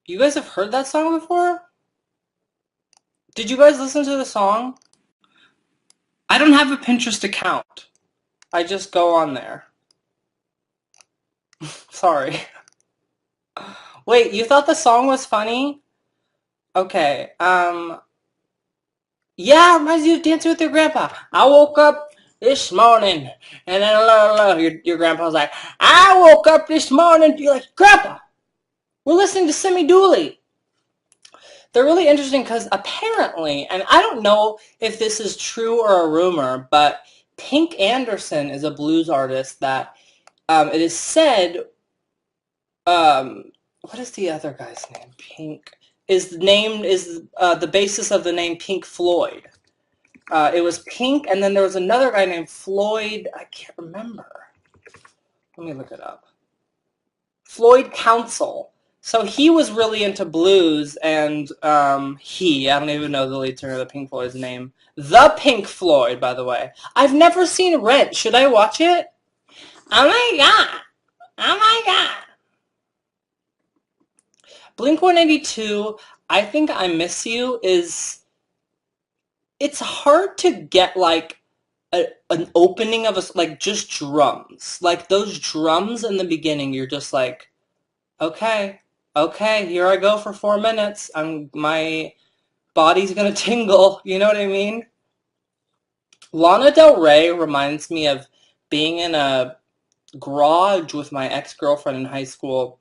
You guys have heard that song before? Did you guys listen to the song? I don't have a Pinterest account. I just go on there. Sorry. Wait, you thought the song was funny? Okay. Yeah, reminds you of dancing with your grandpa. I woke up this morning, and then your grandpa's like, I woke up this morning. You're like, Grandpa, we're listening to Simi Dooley. They're really interesting because apparently, and I don't know if this is true or a rumor, but Pink Anderson is a blues artist that it is said, what is the other guy's name? Pink is named is the basis of the name Pink Floyd. It was Pink, and then there was another guy named Floyd. I can't remember. Let me look it up. Floyd Council. So he was really into blues, and I don't even know the lead singer of the Pink Floyd's name. The Pink Floyd, by the way. I've never seen Rent. Should I watch it? Oh my god. Oh my god. Blink-182, I Think I Miss You is, it's hard to get like an opening of like just drums. Like those drums in the beginning, you're just like, okay, okay, here I go for 4 minutes. My body's gonna tingle. You know what I mean? Lana Del Rey reminds me of being in a garage with my ex-girlfriend in high school,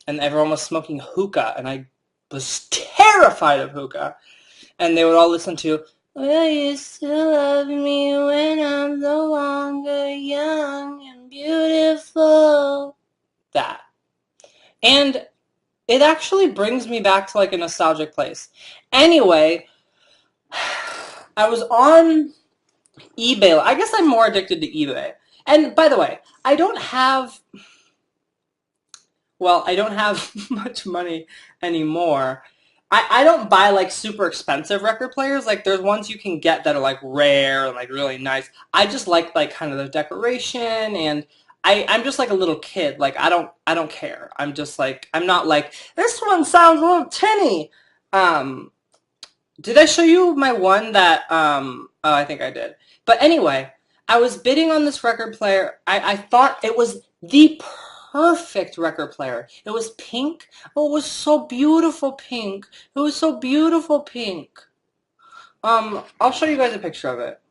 and everyone was smoking hookah, and I was terrified of hookah. And they would all listen to, Will you still love me when I'm no longer young and beautiful? That. And it actually brings me back to like a nostalgic place. Anyway, I was on eBay. I guess I'm more addicted to eBay. And by the way, I don't have much money anymore. I don't buy like super expensive record players. Like there's ones you can get that are like rare and like really nice. I just like kind of the decoration, and I'm just like a little kid. Like I don't care. I'm just like I'm not like this one sounds a little tinny. Um did I show you my one that oh, I think I did. But anyway, I was bidding on this record player. I thought it was the perfect record player. It was pink. Oh, it was so beautiful pink. It was so beautiful pink. I'll show you guys a picture of it.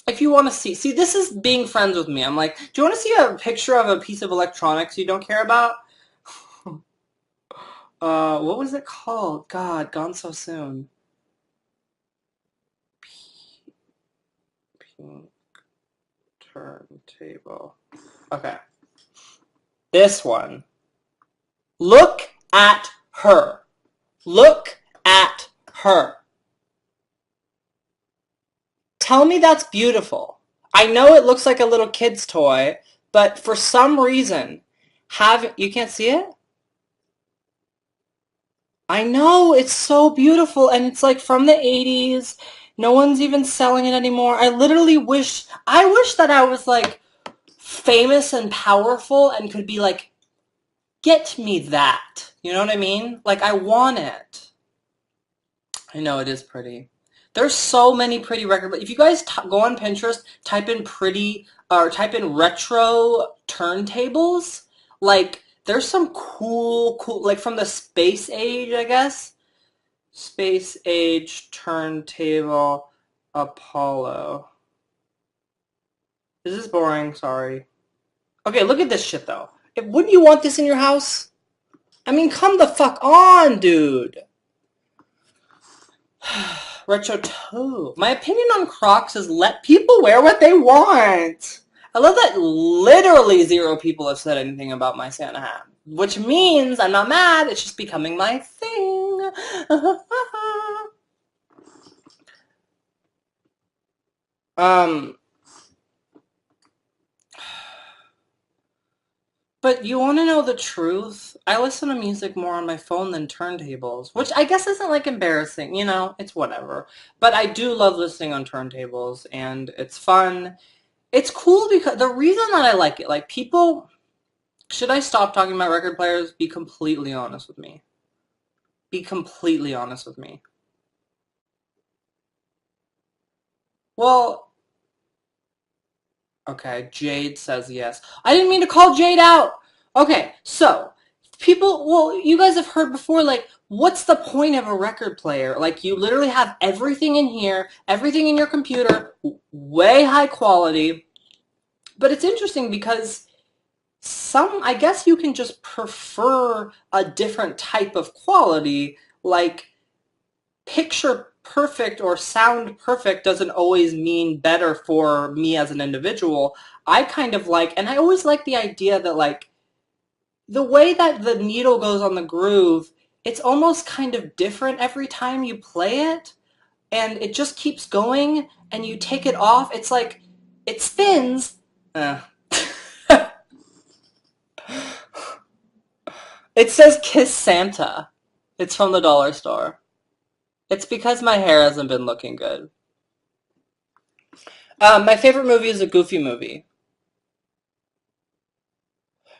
If you want to see. See, this is being friends with me. I'm like, do you want to see a picture of a piece of electronics you don't care about? What was it called? God, gone so soon. Pink turntable. Okay. This one. Look at her. Look at her. Tell me that's beautiful. I know it looks like a little kid's toy, but for some reason, you can't see it? I know, it's so beautiful, and it's like from the 80s. No one's even selling it anymore. I wish that I was like famous and powerful and could be like, get me that. You know what I mean? Like, I want it. I know it is pretty. There's so many pretty record. If you guys go on Pinterest, type in pretty or type in retro turntables, like there's some cool, like from the space age, I guess. Space age turntable Apollo. This is boring. Sorry. Okay, look at this shit though. Wouldn't you want this in your house? I mean, come the fuck on, dude. Retro toe. My opinion on Crocs is let people wear what they want. I love that literally zero people have said anything about my Santa hat, which means I'm not mad. It's just becoming my thing. um, but you want to know the truth? I listen to music more on my phone than turntables, which I guess isn't like embarrassing, you know, it's whatever. But I do love listening on turntables, and it's fun. It's cool because the reason that I like it, like people Should I stop talking about record players? Be completely honest with me. Be completely honest with me. Well, okay, Jade says yes. I didn't mean to call Jade out. Okay, so people, well, you guys have heard before, like, what's the point of a record player? Like, you literally have everything in here, everything in your computer, way high quality. But it's interesting because I guess you can just prefer a different type of quality. Like, picture perfect or sound perfect doesn't always mean better for me as an individual. I kind of like, and I always like the idea that, like, the way that the needle goes on the groove, it's almost kind of different every time you play it, and it just keeps going, and you take it off, it's like, it spins. It says Kiss Santa. It's from the dollar store. It's because my hair hasn't been looking good. My favorite movie is a Goofy movie.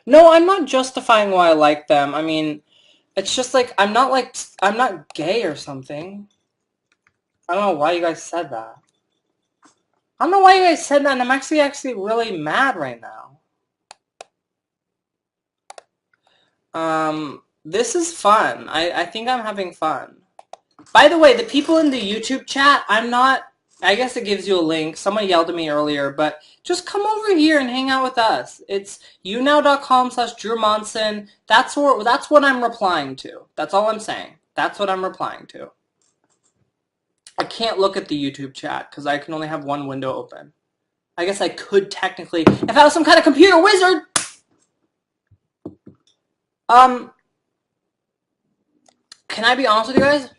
No, I'm not justifying why I like them. I mean, it's just like I'm not gay or something. I don't know why you guys said that. I don't know why you guys said that, and I'm actually really mad right now. This is fun. I think I'm having fun. By the way, the people in the YouTube chat, I guess it gives you a link. Someone yelled at me earlier, but just come over here and hang out with us. It's younow.com/Drew Monson. That's what I'm replying to. That's all I'm saying. That's what I'm replying to. I can't look at the YouTube chat because I can only have one window open. I guess I could technically, if I was some kind of computer wizard. Can I be honest with you guys?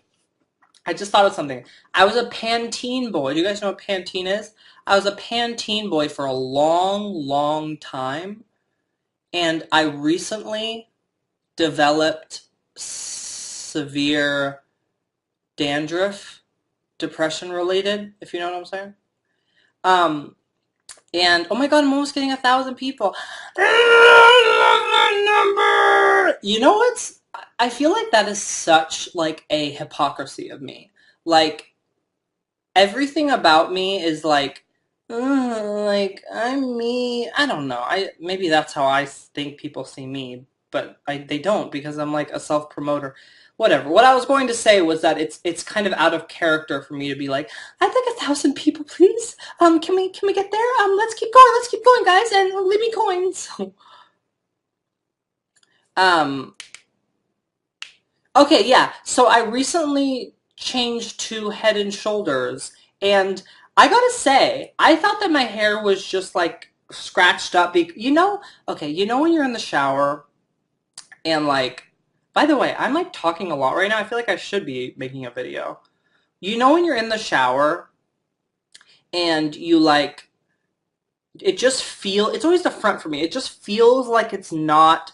I just thought of something. I was a Pantene boy. Do you guys know what Pantene is? I was a Pantene boy for a long, long time. And I recently developed severe dandruff, depression related, if you know what I'm saying. And oh my god, I'm almost getting 1,000 people. I love that number. You know what's? I feel like that is such like a hypocrisy of me. Like, everything about me is like I'm me. I don't know. Maybe that's how I think people see me, but they don't, because I'm like a self-promoter. Whatever. What I was going to say was that it's kind of out of character for me to be like, I'd like 1,000 people, please. Can we get there? Let's keep going, guys, and leave me coins. um, Okay, yeah. So I recently changed to Head and Shoulders, and I gotta say, I thought that my hair was just like scratched up. Okay, you know when you're in the shower and like, by the way, I'm like talking a lot right now. I feel like I should be making a video. You know when you're in the shower and you like, it's always the front for me. It just feels like it's not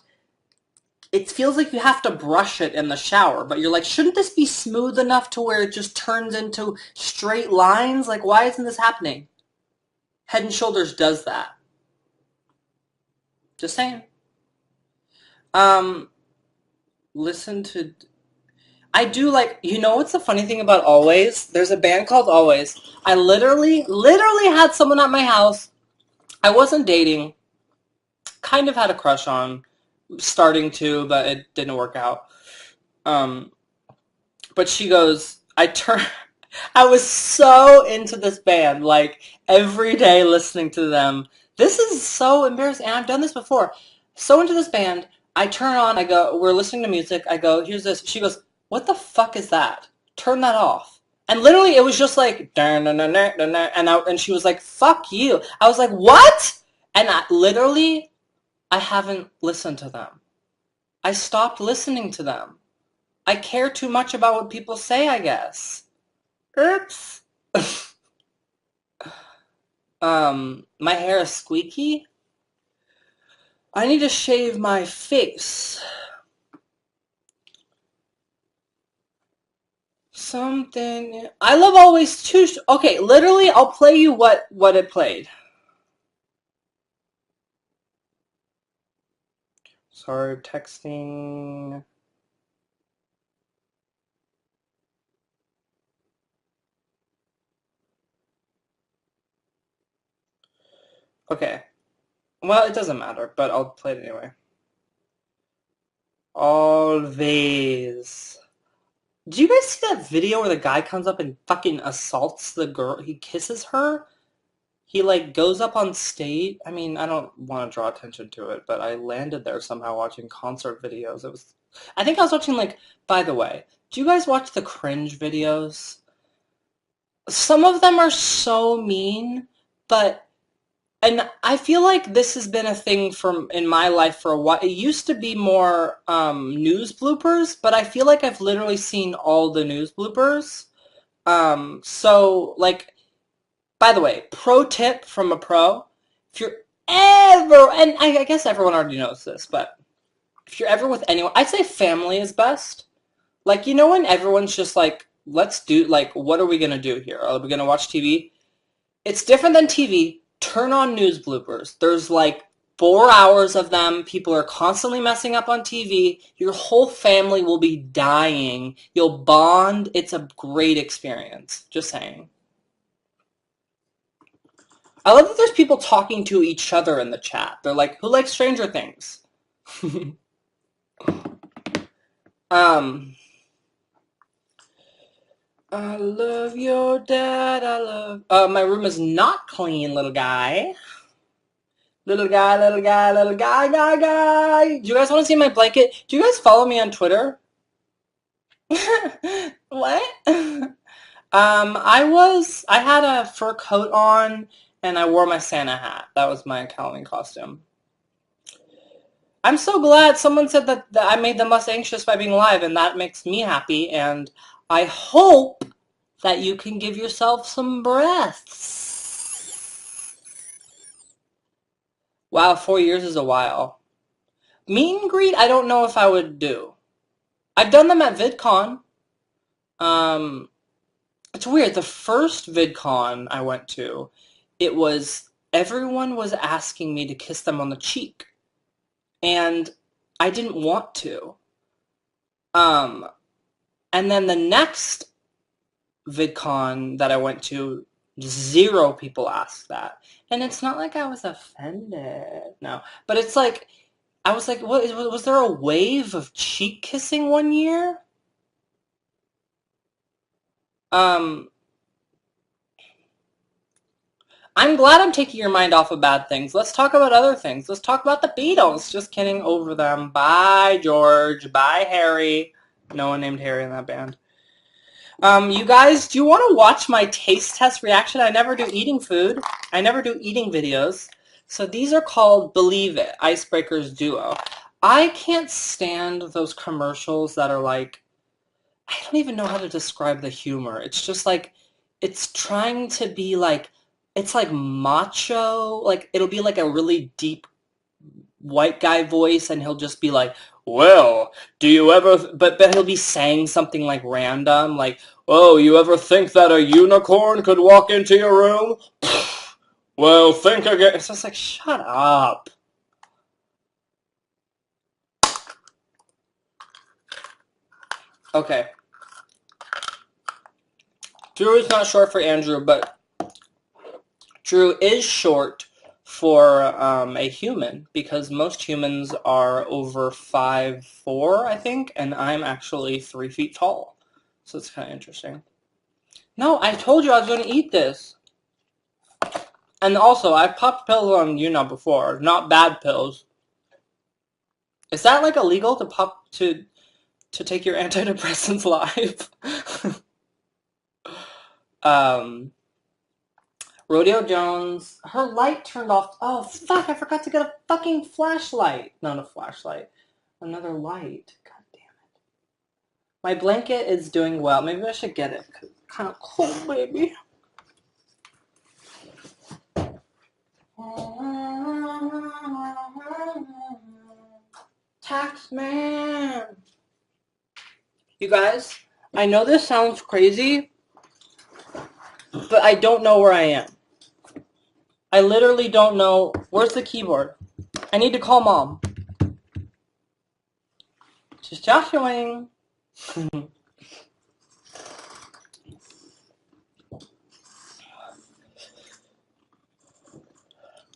it feels like you have to brush it in the shower, but you're like, shouldn't this be smooth enough to where it just turns into straight lines? Like, why isn't this happening? Head and Shoulders does that. Just saying. Um, listen to. I do like. You know what's the funny thing about Always? There's a band called Always. I literally had someone at my house. I wasn't dating. Kind of had a crush on. Starting to, but it didn't work out. Um, but she goes, I was so into this band, like every day listening to them. This is so embarrassing, and I've done this before. So into this band, I turn on, I go, we're listening to music, I go, here's this. She goes, what the fuck is that? Turn that off. And literally, it was just like, and she was like, fuck you. I was like, what? And I haven't listened to them. I stopped listening to them. I care too much about what people say, I guess. Oops. My hair is squeaky. I need to shave my face. Something. I love Always too. Okay, literally, I'll play you what it played. Sorry, texting. Okay. Well, it doesn't matter, but I'll play it anyway. Always. Do you guys see that video where the guy comes up and fucking assaults the girl? He kisses her? He, like, goes up on stage. I mean, I don't want to draw attention to it, but I landed there somehow watching concert videos. It was... I think I was watching, like... By the way, do you guys watch the cringe videos? Some of them are so mean, but... And I feel like this has been a thing from in my life for a while. It used to be more news bloopers, but I feel like I've literally seen all the news bloopers. So, like, by the way, pro tip from a pro, if you're ever, and I guess everyone already knows this, but if you're ever with anyone, I'd say family is best. Like, you know when everyone's just like, let's do, like, what are we going to do here? Are we going to watch TV? It's different than TV. Turn on news bloopers. There's like 4 hours of them. People are constantly messing up on TV. Your whole family will be dying. You'll bond. It's a great experience. Just saying. I love that there's people talking to each other in the chat. They're like, who likes Stranger Things? I love your dad. I love... my room is not clean, little guy. Little guy, little guy, little guy, guy. Do you guys want to see my blanket? Do you guys follow me on Twitter? What? I had a fur coat on and I wore my Santa hat. That was my Halloween costume. I'm so glad someone said that I made them less anxious by being live, and that makes me happy, and I hope that you can give yourself some breaths. Wow, 4 years is a while. Meet and greet, I don't know if I would do. I've done them at VidCon. It's weird. The first VidCon I went to, everyone was asking me to kiss them on the cheek. And I didn't want to. And then the next VidCon that I went to, 0 people asked that. And it's not like I was offended. No. But it's like, I was like, what, was there a wave of cheek kissing one year? I'm glad I'm taking your mind off of bad things. Let's talk about other things. Let's talk about the Beatles. Just kidding, over them. Bye, George. Bye, Harry. No one named Harry in that band. You guys, do you want to watch my taste test reaction? I never do eating food. I never do eating videos. So these are called Believe It, Icebreakers Duo. I can't stand those commercials that are like, I don't even know how to describe the humor. It's just like, it's trying to be like, it's like macho, like it'll be like a really deep white guy voice and he'll just be like, well, do you ever, but he'll be saying something like random, like, oh, you ever think that a unicorn could walk into your room? Well, think again. It's just like, shut up. Okay. Drew is not short for Andrew, but Drew is short for a human, because most humans are over 5'4", I think, and I'm actually 3 feet tall. So it's kind of interesting. No, I told you I was going to eat this. And also, I've popped pills on YouNow before, not bad pills. Is that like illegal to pop to take your antidepressants live? Rodeo Jones, her light turned off. Oh, fuck, I forgot to get a fucking flashlight. Not a flashlight. Another light. God damn it. My blanket is doing well. Maybe I should get it. It's kind of cold, baby. Tax man. You guys, I know this sounds crazy, but I don't know where I am. I literally don't know. Where's the keyboard? I need to call Mom. Just Joshuaing.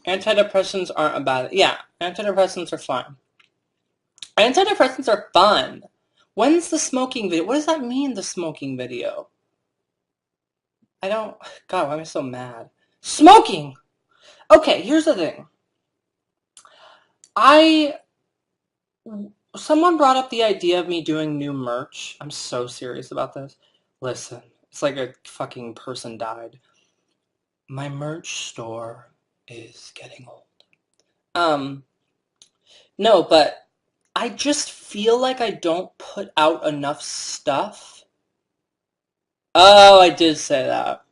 Antidepressants aren't a bad... Yeah, antidepressants are fun. Antidepressants are fun. When's the smoking video? What does that mean, the smoking video? I don't... God, why am I so mad? Smoking! Okay, here's the thing. Someone brought up the idea of me doing new merch. I'm so serious about this. Listen, it's like a fucking person died. My merch store is getting old. No, but I just feel like I don't put out enough stuff. Oh, I did say that.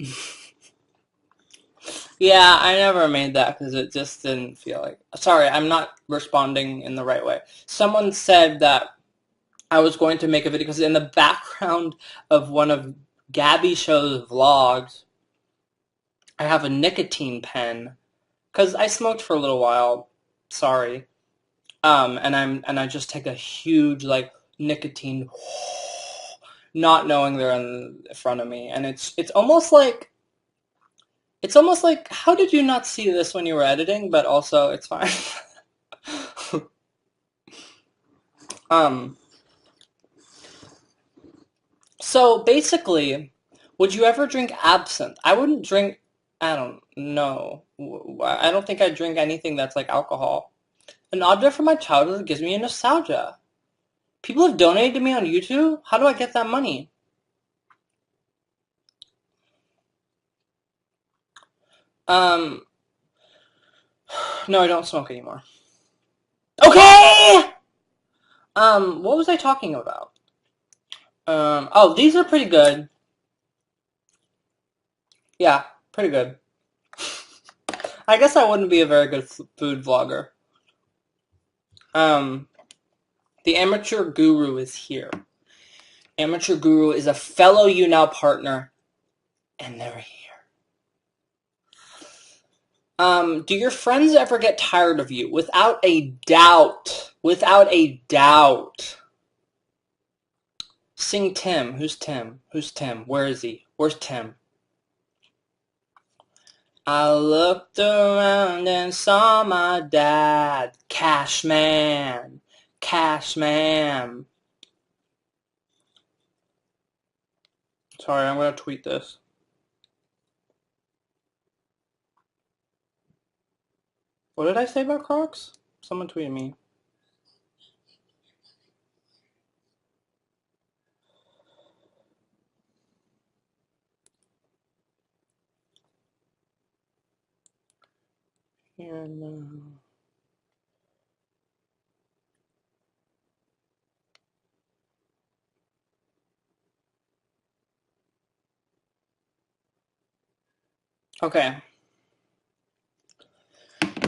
Yeah, I never made that because it just didn't feel like... Sorry, I'm not responding in the right way. Someone said that I was going to make a video because in the background of one of Gabby Show's vlogs, I have a nicotine pen because I smoked for a little while. Sorry. And I just take a huge like nicotine, not knowing they're in front of me, and it's almost like how did you not see this when you were editing? But also it's fine. So basically, would you ever drink absinthe? I wouldn't drink. I don't know. I don't think I'd drink anything that's like alcohol. An object from my childhood gives me a nostalgia. People have donated to me on YouTube. How do I get that money? No, I don't smoke anymore. Okay! What was I talking about? Oh, these are pretty good. Yeah, pretty good. I guess I wouldn't be a very good food vlogger. The Amateur Guru is here. Amateur Guru is a fellow YouNow partner, and they're here. Do your friends ever get tired of you? Without a doubt. Without a doubt. Sing Tim. Who's Tim? Who's Tim? Where is he? Where's Tim? I looked around and saw my dad. Cash man. Cash man. Sorry, I'm going to tweet this. What did I say about Crocs? Someone tweeted me. Here now. Okay.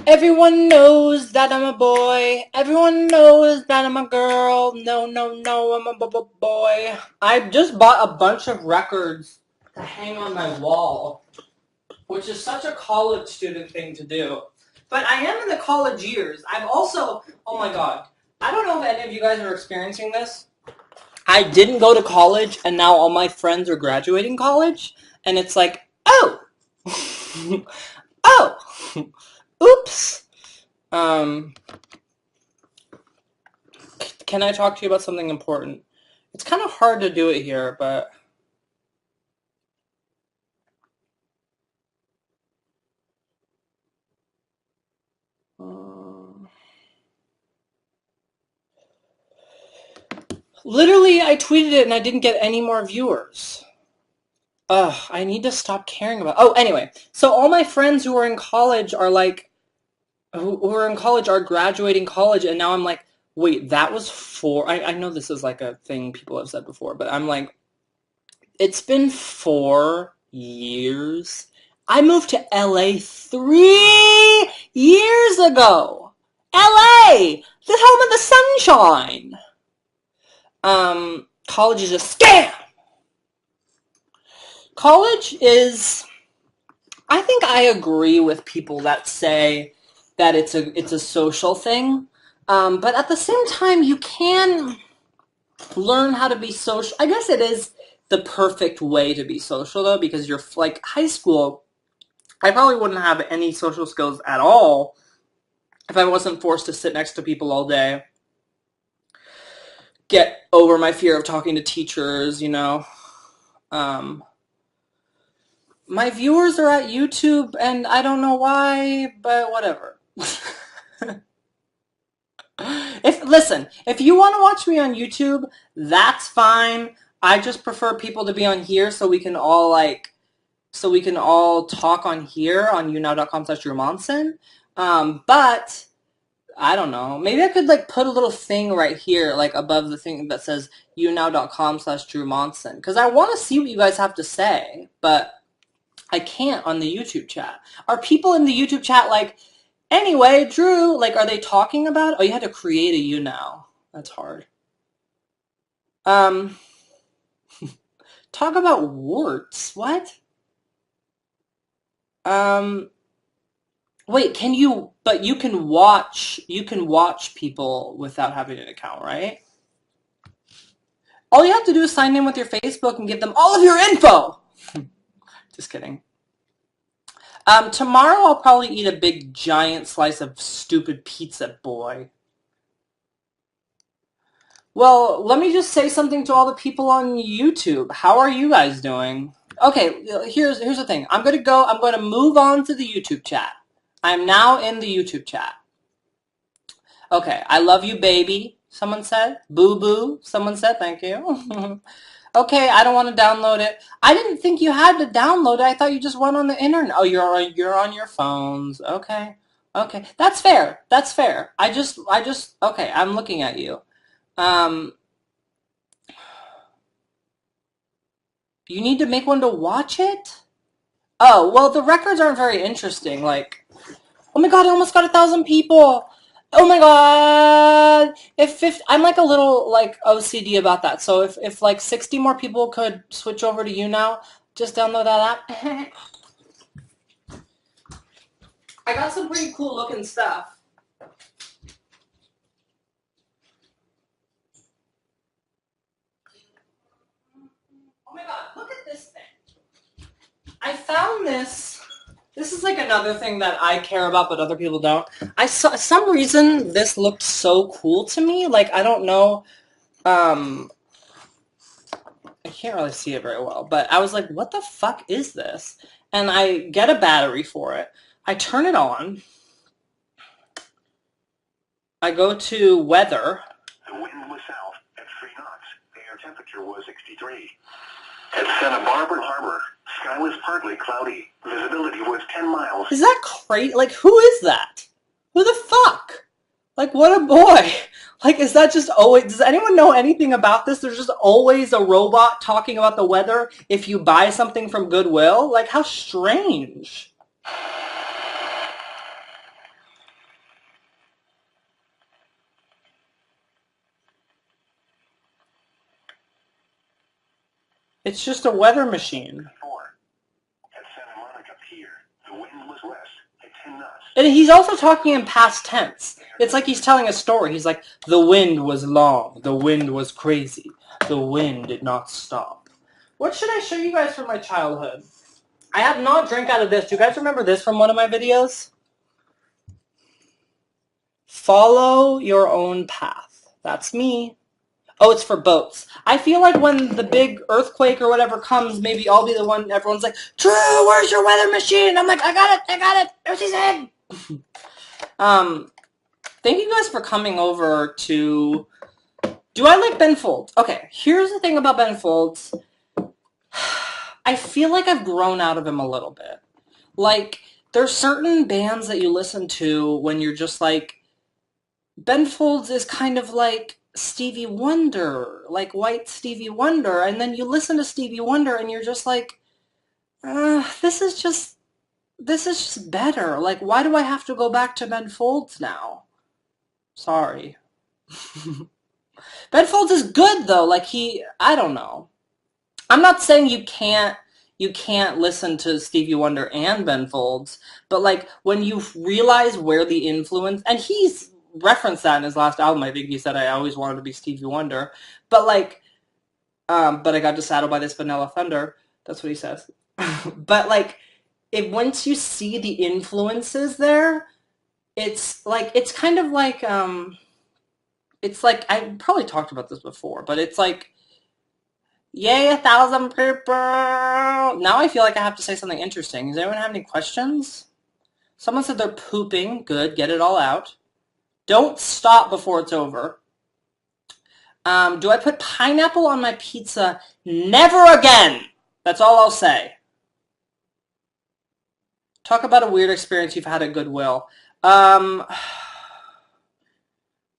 Everyone knows that I'm a boy. Everyone knows that I'm a girl. No, no, no, I'm a boy. I just bought a bunch of records to hang on my wall, which is such a college student thing to do. But I am in the college years. I've also, oh my god, I don't know if any of you guys are experiencing this. I didn't go to college, and now all my friends are graduating college, and it's like, oh, oh, oops. Can I talk to you about something important? It's kind of hard to do it here, but... Literally, I tweeted it and I didn't get any more viewers. Ugh, I need to stop caring about... Oh, anyway. So all my friends who are in college are like... Who are in college are graduating college, and now I'm like, wait, that was 4... I know this is like a thing people have said before, but I'm like, it's been 4 years. I moved to LA 3 years ago. LA! The home of the sunshine! College is a scam! College is... I think I agree with people that say that it's a social thing. But at the same time, you can... learn how to be social. I guess it is the perfect way to be social, though, because you're like high school. I probably wouldn't have any social skills at all if I wasn't forced to sit next to people all day, get over my fear of talking to teachers, you know. Um, my viewers are at YouTube, and I don't know why, but whatever. If you want to watch me on YouTube, that's fine. I just prefer people to be on here so we can all talk on here on younow.com/Drew Monson. But I don't know. Maybe I could like put a little thing right here, like above the thing that says younow.com/Drew Monson, because I want to see what you guys have to say, but I can't on the YouTube chat. Are people in the YouTube chat like, anyway, Drew, like, are they talking about? Oh, you had to create a YouNow. That's hard. Talk about warts. What? Wait, but you can watch people without having an account, right? All you have to do is sign in with your Facebook and give them all of your info. Just kidding. Tomorrow I'll probably eat a big giant slice of stupid pizza, boy. Well, let me just say something to all the people on YouTube. How are you guys doing? Okay, here's the thing. I'm going to move on to the YouTube chat. I'm now in the YouTube chat. Okay, I love you, baby, someone said. Boo-boo, someone said, thank you. Okay, I don't want to download it. I didn't think you had to download it. I thought you just went on the internet. Oh, you're on your phones. Okay. Okay. That's fair. That's fair. Okay, I'm looking at you. You need to make one to watch it? Oh, well, the records aren't very interesting. Like, oh my God, I almost got 1,000 people. Oh my God. I'm like a little like OCD about that. So if like 60 more people could switch over to YouNow, just download that app. I got some pretty cool looking stuff. Oh my God, look at this thing. I found this. This is like another thing that I care about, but other people don't. Some reason this looked so cool to me. Like, I don't know. I can't really see it very well, but I was like, what the fuck is this? And I get a battery for it. I turn it on. I go to weather. The wind was south at 3 knots. The air temperature was 63. At Santa Barbara Harbor, sky was partly cloudy. Visibility was 10 miles. Is that crazy? Like, who is that? Who the fuck? Like, what a boy. Like, is that just always... Does anyone know anything about this? There's just always a robot talking about the weather if you buy something from Goodwill? Like, how strange. It's just a weather machine. At Santa Monica Pier, the wind was west at 10 knots. And he's also talking in past tense. It's like he's telling a story. He's like, the wind was long. The wind was crazy. The wind did not stop. What should I show you guys from my childhood? I have not drank out of this. Do you guys remember this from one of my videos? Follow your own path. That's me. Oh, it's for boats. I feel like when the big earthquake or whatever comes, maybe I'll be the one everyone's like, Drew, where's your weather machine? I'm like, I got it. There she's in. Thank you guys for coming over to... Do I like Ben Folds? Okay, here's the thing about Ben Folds. I feel like I've grown out of him a little bit. Like, there's certain bands that you listen to when you're just like... Ben Folds is kind of like Stevie Wonder, like white Stevie Wonder, and then you listen to Stevie Wonder and you're just like, this is just better. Like, why do I have to go back to Ben Folds now? Sorry. Ben Folds is good though. Like I don't know. I'm not saying you can't listen to Stevie Wonder and Ben Folds, but like when you realize where the influence, and he's referenced that in his last album. I think he said, I always wanted to be Stevie Wonder. But like, but I got just saddled by this vanilla thunder. That's what he says. But like, once you see the influences there, it's kind of like, it's like, I probably talked about this before, but it's like, yay, 1,000 people. Now I feel like I have to say something interesting. Does anyone have any questions? Someone said they're pooping. Good, get it all out. Don't stop before it's over. Do I put pineapple on my pizza? Never again! That's all I'll say. Talk about a weird experience you've had at Goodwill. Um,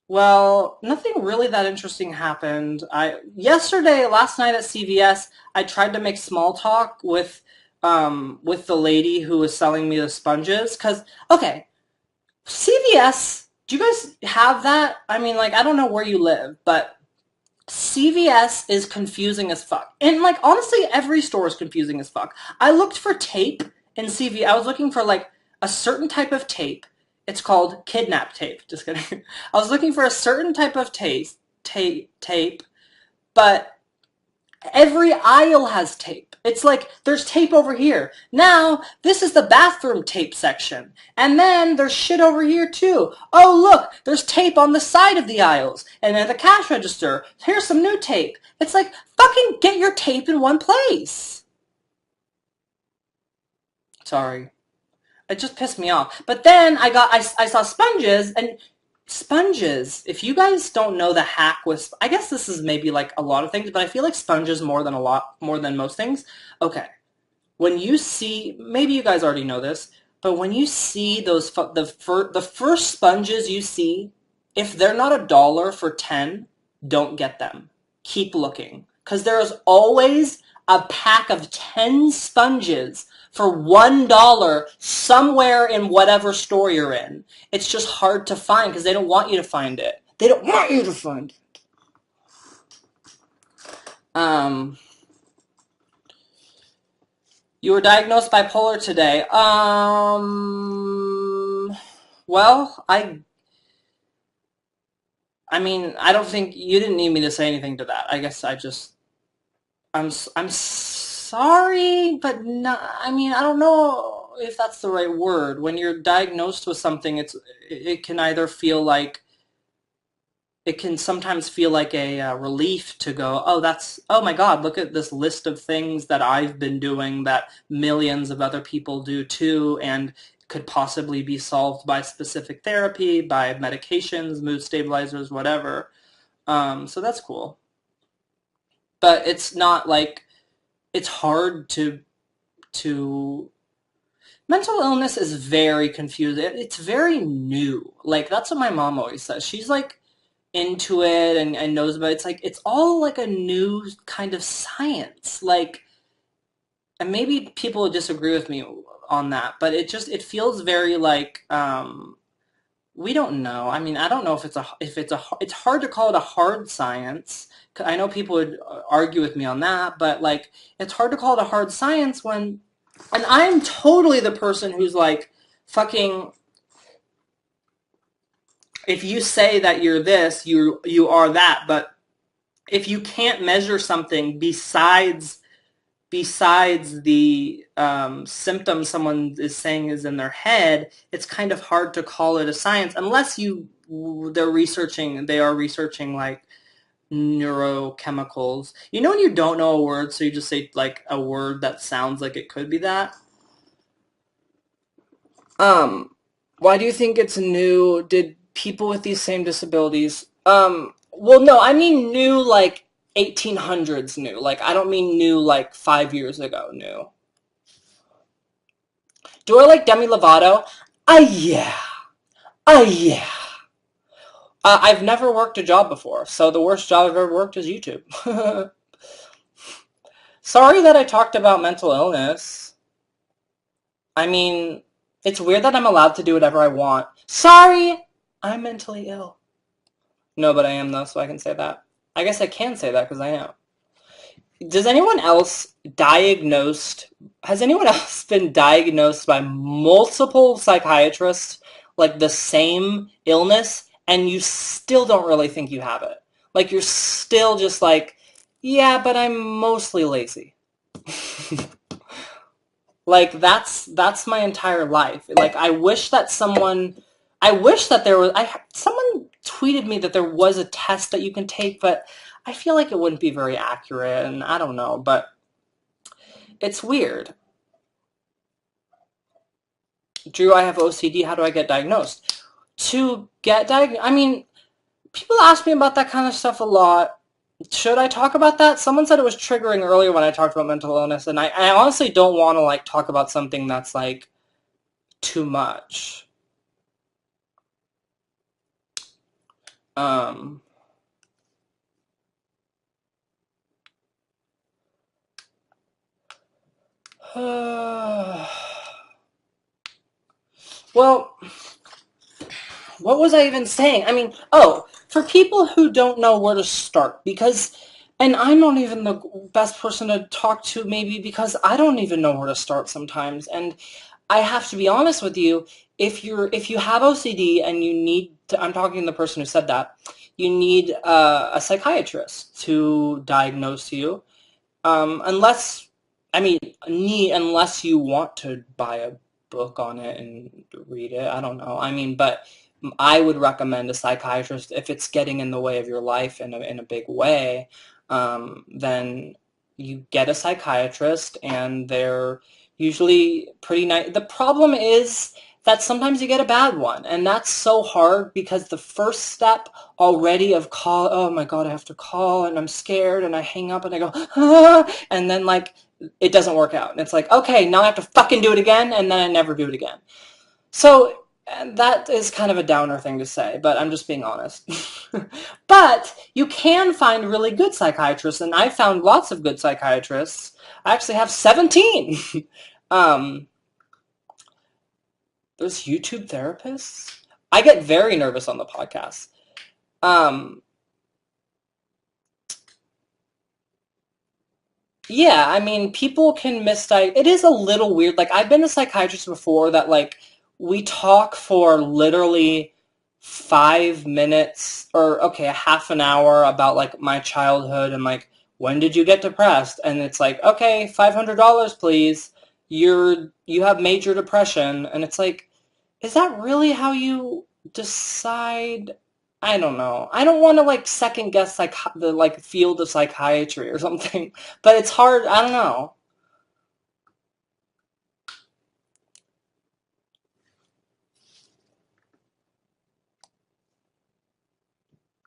well, nothing really that interesting happened. Last night at CVS, I tried to make small talk with the lady who was selling me the sponges. Cause, okay, CVS, do you guys have that? I mean, like, I don't know where you live, but CVS is confusing as fuck. And, like, honestly, every store is confusing as fuck. I looked for tape in CVS. I was looking for, like, a certain type of tape. It's called kidnap tape. Just kidding. I was looking for a certain type of tape, but every aisle has tape. It's like, there's tape over here. Now, this is the bathroom tape section. And then there's shit over here too. Oh, look, there's tape on the side of the aisles. And at the cash register, here's some new tape. It's like, fucking get your tape in one place. Sorry. It just pissed me off. But then I saw sponges, and sponges, if you guys don't know the hack with, I guess this is maybe like a lot of things, but I feel like sponges more than most things. Okay. When you see, maybe you guys already know this, but when you see the first sponges you see, if they're not $1 for 10, don't get them. Keep looking. Because there is always a pack of 10 sponges for $1 somewhere in whatever store you're in. It's just hard to find because they don't want you to find it. They don't want you to find it. You were diagnosed bipolar today. Well, I mean, I don't think you didn't need me to say anything to that. I guess I'm sorry, but no, I mean, I don't know if that's the right word. When you're diagnosed with something, it can either feel like, it can sometimes feel like a relief to go, oh my God, look at this list of things that I've been doing that millions of other people do too, and could possibly be solved by specific therapy, by medications, mood stabilizers, whatever. So that's cool. But it's not like, it's hard to mental illness is very confusing. It's very new. Like, that's what my mom always says. She's like into it and knows about it. It's like, it's all like a new kind of science. Like, and maybe people would disagree with me on that, but it feels very like, we don't know. I mean, I don't know it's hard to call it a hard science. I know people would argue with me on that, but like, it's hard to call it a hard science when, and I'm totally the person who's like, fucking, if you say that you're this, you are that, but if you can't measure something besides the symptoms someone is saying is in their head, it's kind of hard to call it a science unless they are researching like neurochemicals. You know when you don't know a word, so you just say like a word that sounds like it could be that? Why do you think it's new? Did people with these same disabilities? Well, no, I mean new like 1800s new. Like, I don't mean new like 5 years ago new. Do I like Demi Lovato? Yeah. Yeah. I've never worked a job before, so the worst job I've ever worked is YouTube. Sorry that I talked about mental illness. I mean, it's weird that I'm allowed to do whatever I want. Sorry, I'm mentally ill. No, but I am though, so I can say that. I guess I can say that because I am. Does anyone else diagnosed, has anyone else been diagnosed by multiple psychiatrists, like the same illness, and you still don't really think you have it. Like you're still just like, yeah, but I'm mostly lazy. Like that's my entire life. Like I wish that there was I someone tweeted me that there was a test that you can take, but I feel like it wouldn't be very accurate and I don't know, but it's weird. Drew, I have OCD. How do I get diagnosed? To get diagnosed, I mean, people ask me about that kind of stuff a lot. Should I talk about that? Someone said it was triggering earlier when I talked about mental illness, and I honestly don't want to like talk about something that's like too much. Um, well, what was I even saying? I mean, oh, for people who don't know where to start, because, and I'm not even the best person to talk to, maybe because I don't even know where to start sometimes, and I have to be honest with you. If you have OCD and you need to, I'm talking to the person who said that, you need a psychiatrist to diagnose you. Unless, I mean, unless you want to buy a book on it and read it. I don't know. I mean, but I would recommend a psychiatrist if it's getting in the way of your life in a big way. Then you get a psychiatrist, and they're usually pretty nice. The problem is that sometimes you get a bad one, and that's so hard because the first step already of call, oh my God, I have to call, and I'm scared, and I hang up, and I go, ah, and then like it doesn't work out, and it's like, okay, now I have to fucking do it again, and then I never do it again. So that is kind of a downer thing to say, but I'm just being honest. But you can find really good psychiatrists, and I found lots of good psychiatrists. I actually have 17. um, there's YouTube therapists. I get very nervous on the podcast. Um, Yeah, I mean, people can misdiagnose. It is a little weird. Like, I've been a psychiatrist before that, like, we talk for literally 5 minutes or, okay, a half an hour about, like, my childhood and, like, when did you get depressed? And it's like, okay, $500, please. You have major depression. And it's like, is that really how you decide? I don't know. I don't want to like second guess the like field of psychiatry or something, but it's hard. I don't know.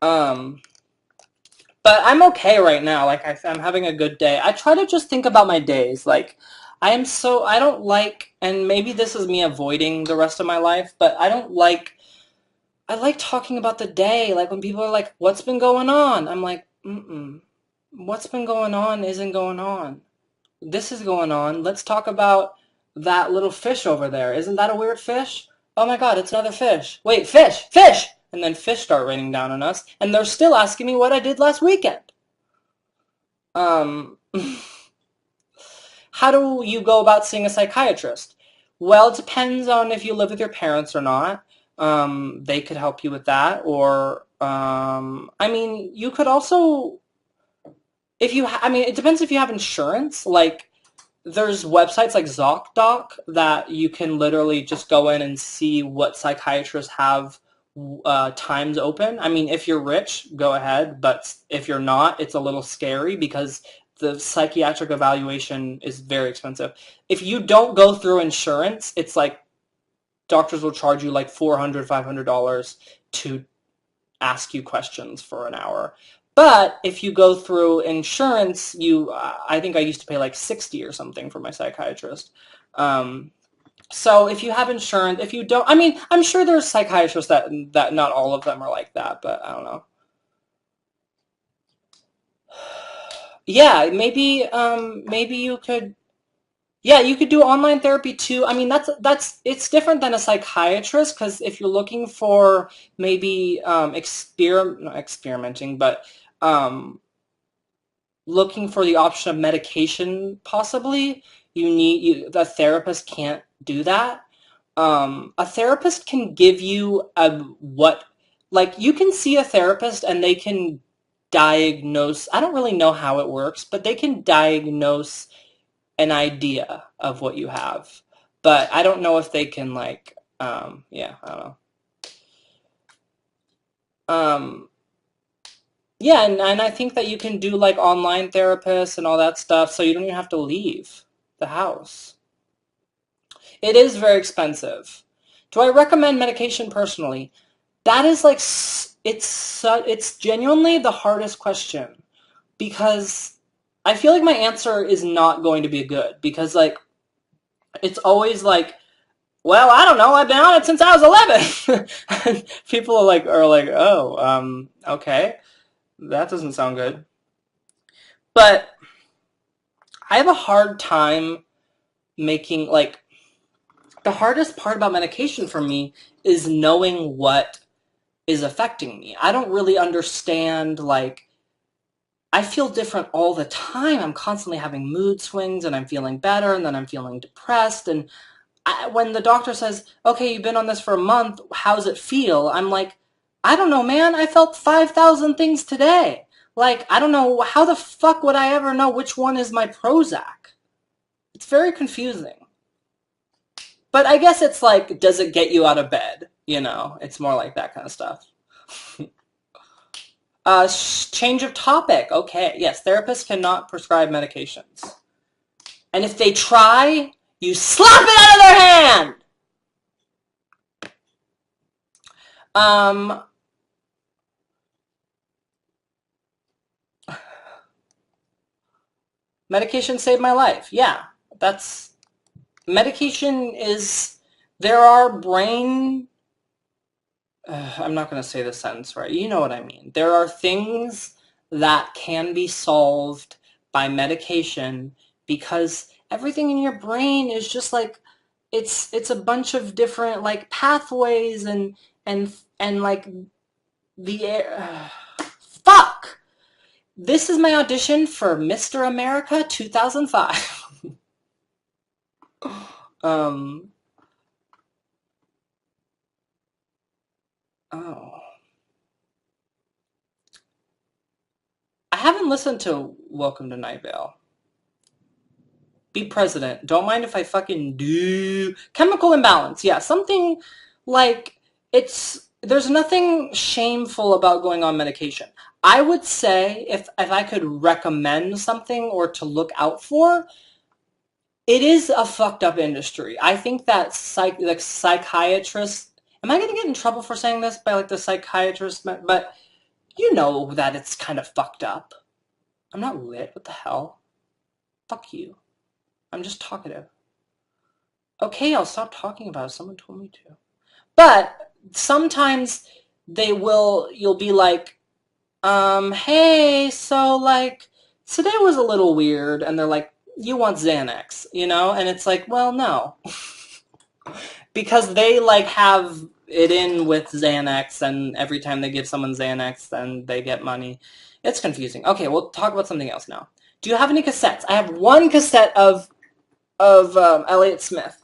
Um, but I'm okay right now. Like I'm having a good day. I try to just think about my days. Like I don't like, and maybe this is me avoiding the rest of my life, but I like talking about the day. Like when people are like, "What's been going on?" I'm like, "Mm-mm. What's been going on isn't going on. This is going on. Let's talk about that little fish over there. Isn't that a weird fish? Oh my God, it's another fish. Wait, fish, fish!" And then fish start raining down on us, and they're still asking me what I did last weekend. Um, how do you go about seeing a psychiatrist? Well, it depends on if you live with your parents or not. They could help you with that, or I mean, you could also, if you, I mean, it depends if you have insurance. Like, there's websites like ZocDoc that you can literally just go in and see what psychiatrists have times open. I mean, if you're rich, go ahead, but if you're not, it's a little scary because the psychiatric evaluation is very expensive. If you don't go through insurance, it's like doctors will charge you like $400, $500 to ask you questions for an hour. But if you go through insurance, I think I used to pay like 60 or something for my psychiatrist. Um, so if you have insurance, if you don't, I mean, I'm sure there's psychiatrists that not all of them are like that, but I don't know. Yeah, maybe you could. Yeah, you could do online therapy too. I mean, that's it's different than a psychiatrist because if you're looking for maybe not experimenting, but um, looking for the option of medication, possibly the therapist can't do that. A therapist can give you Like, you can see a therapist and they can diagnose, I don't really know how it works, but they can diagnose an idea of what you have. But I don't know if they can, like, yeah, I don't know. Um, yeah, and I think that you can do, like, online therapists and all that stuff, so you don't even have to leave the house. It is very expensive. Do I recommend medication personally? That is like, it's genuinely the hardest question, because I feel like my answer is not going to be good, because like it's always like, well, I don't know, I've been on it since I was 11. And people are like, oh, okay, that doesn't sound good. But I have a hard time making, like, the hardest part about medication for me is knowing what is affecting me. I don't really understand, like, I feel different all the time. I'm constantly having mood swings, and I'm feeling better, and then I'm feeling depressed. And when the doctor says, okay, you've been on this for a month, how's it feel? I'm like, I don't know, man. I felt 5,000 things today. Like, I don't know. How the fuck would I ever know which one is my Prozac? It's very confusing. But I guess it's like, does it get you out of bed? You know, it's more like that kind of stuff. Change of topic. Okay, yes, therapists cannot prescribe medications. And if they try, you slap it out of their hand! Um, Medication saved my life. Yeah, that's, medication is, there are brain, I'm not going to say this sentence right. You know what I mean. There are things that can be solved by medication, because everything in your brain is just like, it's a bunch of different, like, pathways and like the air. Fuck! This is my audition for Mr. America 2005. um. Oh. I haven't listened to Welcome to Night Vale. Be president. Don't mind if I fucking do. Chemical imbalance. Yeah, something like, there's nothing shameful about going on medication. I would say, if I could recommend something or to look out for, it is a fucked up industry. I think that like psychiatrists, am I going to get in trouble for saying this by like the psychiatrist? But you know that it's kind of fucked up. I'm not lit. What the hell? Fuck you. I'm just talkative. Okay, I'll stop talking about it. Someone told me to. But sometimes you'll be like, hey, so like, today was a little weird. And they're like, you want Xanax, you know? And it's like, well, no. Because they like have it in with Xanax, and every time they give someone Xanax, then they get money. It's confusing. Okay, we'll talk about something else now. Do you have any cassettes? I have one cassette of Elliott Smith.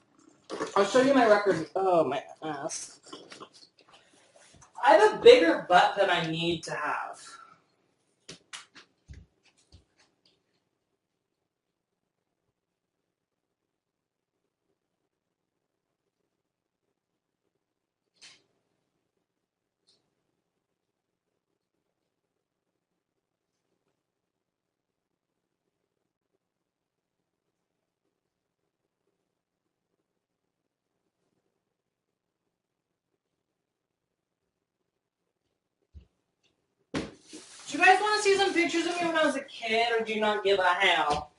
I'll show you my record. Oh, my ass. I have a bigger butt than I need to have. Do you guys want to see some pictures of me when I was a kid, or do you not give a hell?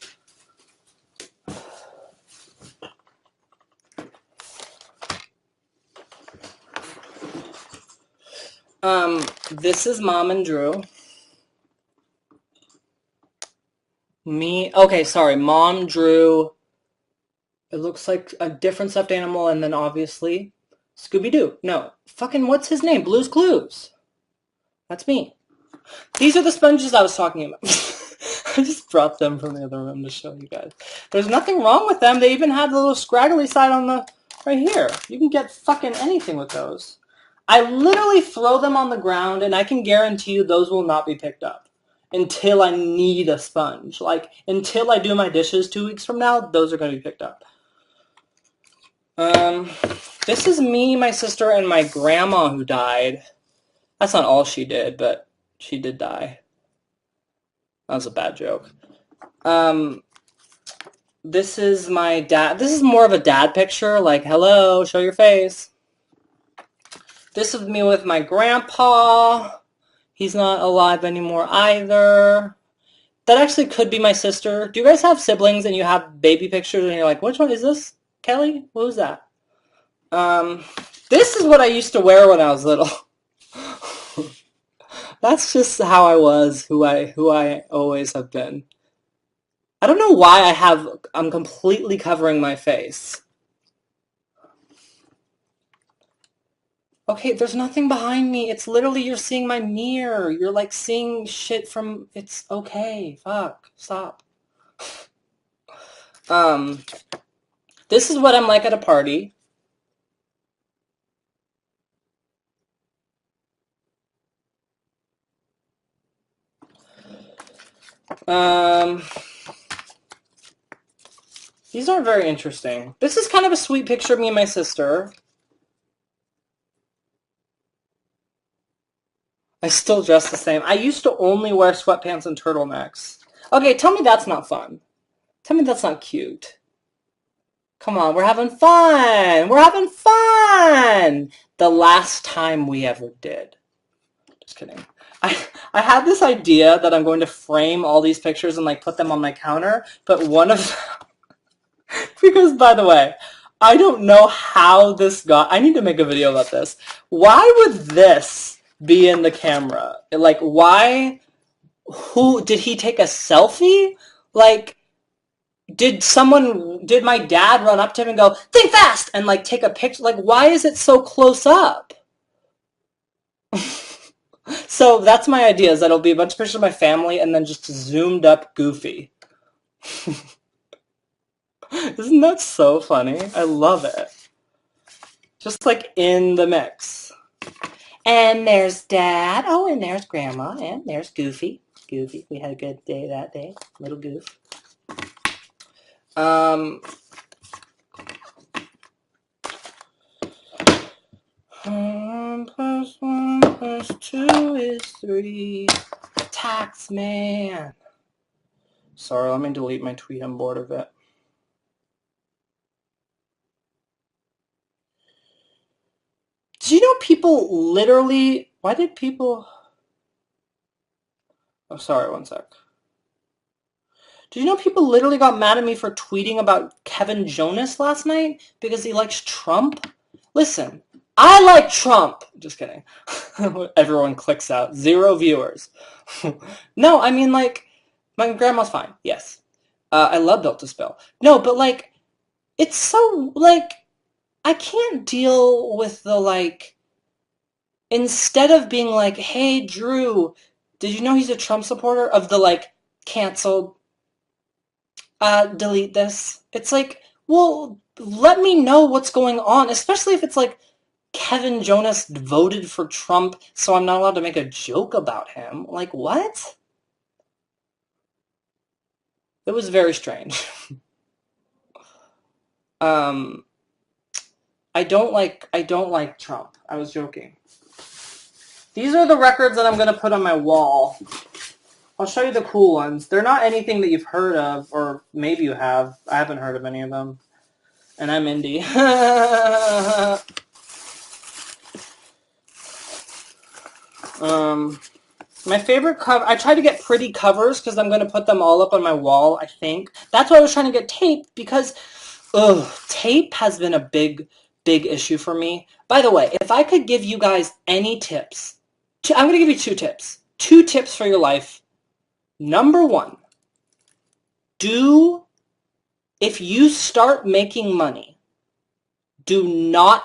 This is Mom and Drew. Me, okay, sorry, Mom, Drew. It looks like a different stuffed animal, and then obviously Scooby-Doo. No, fucking what's his name? Blue's Clues. That's me. These are the sponges I was talking about. I just brought them from the other room to show you guys. There's nothing wrong with them. They even had the little scraggly side on the right here. You can get fucking anything with those. I literally throw them on the ground, and I can guarantee you those will not be picked up until I need a sponge. Like, until I do my dishes 2 weeks from now, those are going to be picked up. This is me, my sister, and my grandma who died. That's not all she did, but she did die. That was a bad joke. This is my dad. This is more of a dad picture, like, hello, show your face. This is me with my grandpa. He's not alive anymore either. That actually could be my sister. Do you guys have siblings and you have baby pictures and you're like, which one is this? Kelly? What was that? This is what I used to wear when I was little. That's just how I was, who I always have been. I don't know why I'm completely covering my face. Okay, there's nothing behind me. It's literally you're seeing my mirror. You're like seeing shit from, it's okay. Fuck. Stop. This is what I'm like at a party. These aren't very interesting. This is kind of a sweet picture of me and my sister. I still dress the same. I used to only wear sweatpants and turtlenecks. Okay, tell me that's not fun. Tell me that's not cute. Come on, we're having fun. We're having fun. The last time we ever did. Just kidding. I had this idea that I'm going to frame all these pictures and like put them on my counter, but one of because by the way, I don't know how this got. I need to make a video about this. Why would this be in the camera? Like, why? Who did he take a selfie? Like, did my dad run up to him and go, think fast, and like take a picture? Like, why is it so close up? So that's my idea, is that it'll be a bunch of pictures of my family and then just zoomed up Goofy. Isn't that so funny? I love it. Just like in the mix. And there's Dad. Oh, and there's Grandma. And there's Goofy. Goofy. We had a good day that day. Little Goof. 1 plus 1 plus 2 is 3. Tax man. Sorry, let me delete my tweet. I'm bored of it. Do you know people literally... Why did people... Oh, sorry, 1 sec. Did you know people literally got mad at me for tweeting about Kevin Jonas last night because he likes Trump? Listen, I like Trump. Just kidding. Everyone clicks out. 0 viewers. No, I mean, like, my grandma's fine. Yes. I love Built to Spill. No, but, like, it's so, like, I can't deal with the, like, instead of being like, hey, Drew, did you know he's a Trump supporter? Of the, like, canceled, delete this. It's like, well, let me know what's going on, especially if it's like Kevin Jonas voted for Trump, so I'm not allowed to make a joke about him. Like, what? It was very strange. I don't like Trump. I was joking. These are the records that I'm going to put on my wall. I'll show you the cool ones. They're not anything that you've heard of, or maybe you have. I haven't heard of any of them. And I'm indie. My favorite cover... I try to get pretty covers because I'm going to put them all up on my wall, I think. That's why I was trying to get tape, because tape has been a big issue for me. By the way, if I could give you guys any tips... I'm going to give you 2 tips. 2 tips for your life. Number 1, if you start making money, do not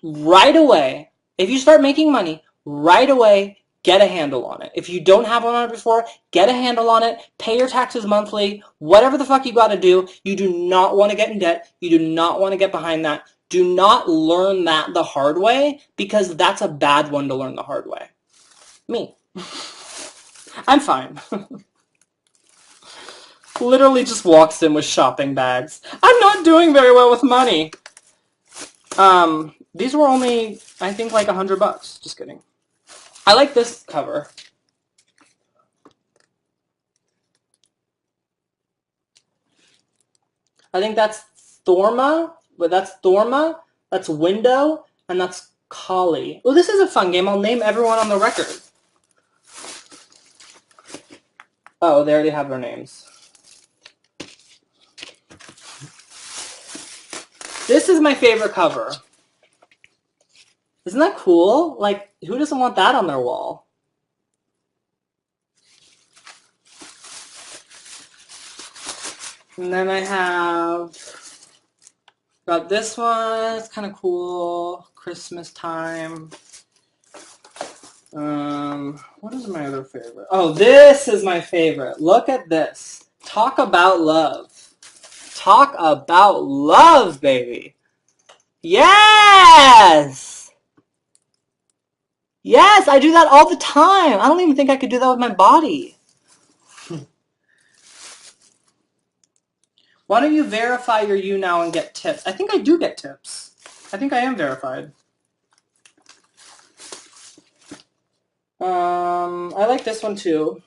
right away, if you start making money, right away, get a handle on it. If you don't have one on it before, get a handle on it, pay your taxes monthly, whatever the fuck you gotta do. You do not want to get in debt. You do not want to get behind that. Do not learn that the hard way, because that's a bad one to learn the hard way. Me. I'm fine. Literally just walks in with shopping bags. I'm not doing very well with money. These were only, I think, like $100. Just kidding. I like this cover. I think that's Thorma, that's Window, and that's Collie. Well, this is a fun game. I'll name everyone on the record. Oh, they already have their names. This is my favorite cover. Isn't that cool? Like, who doesn't want that on their wall? And then I have got this one. It's kind of cool. Christmas time. What is my other favorite? Oh, this is my favorite. Look at this. Talk about love. Talk about love, baby. Yes! Yes, I do that all the time. I don't even think I could do that with my body. Why don't you verify your YouNow and get tips? I think I do get tips. I think I am verified. I like this one too.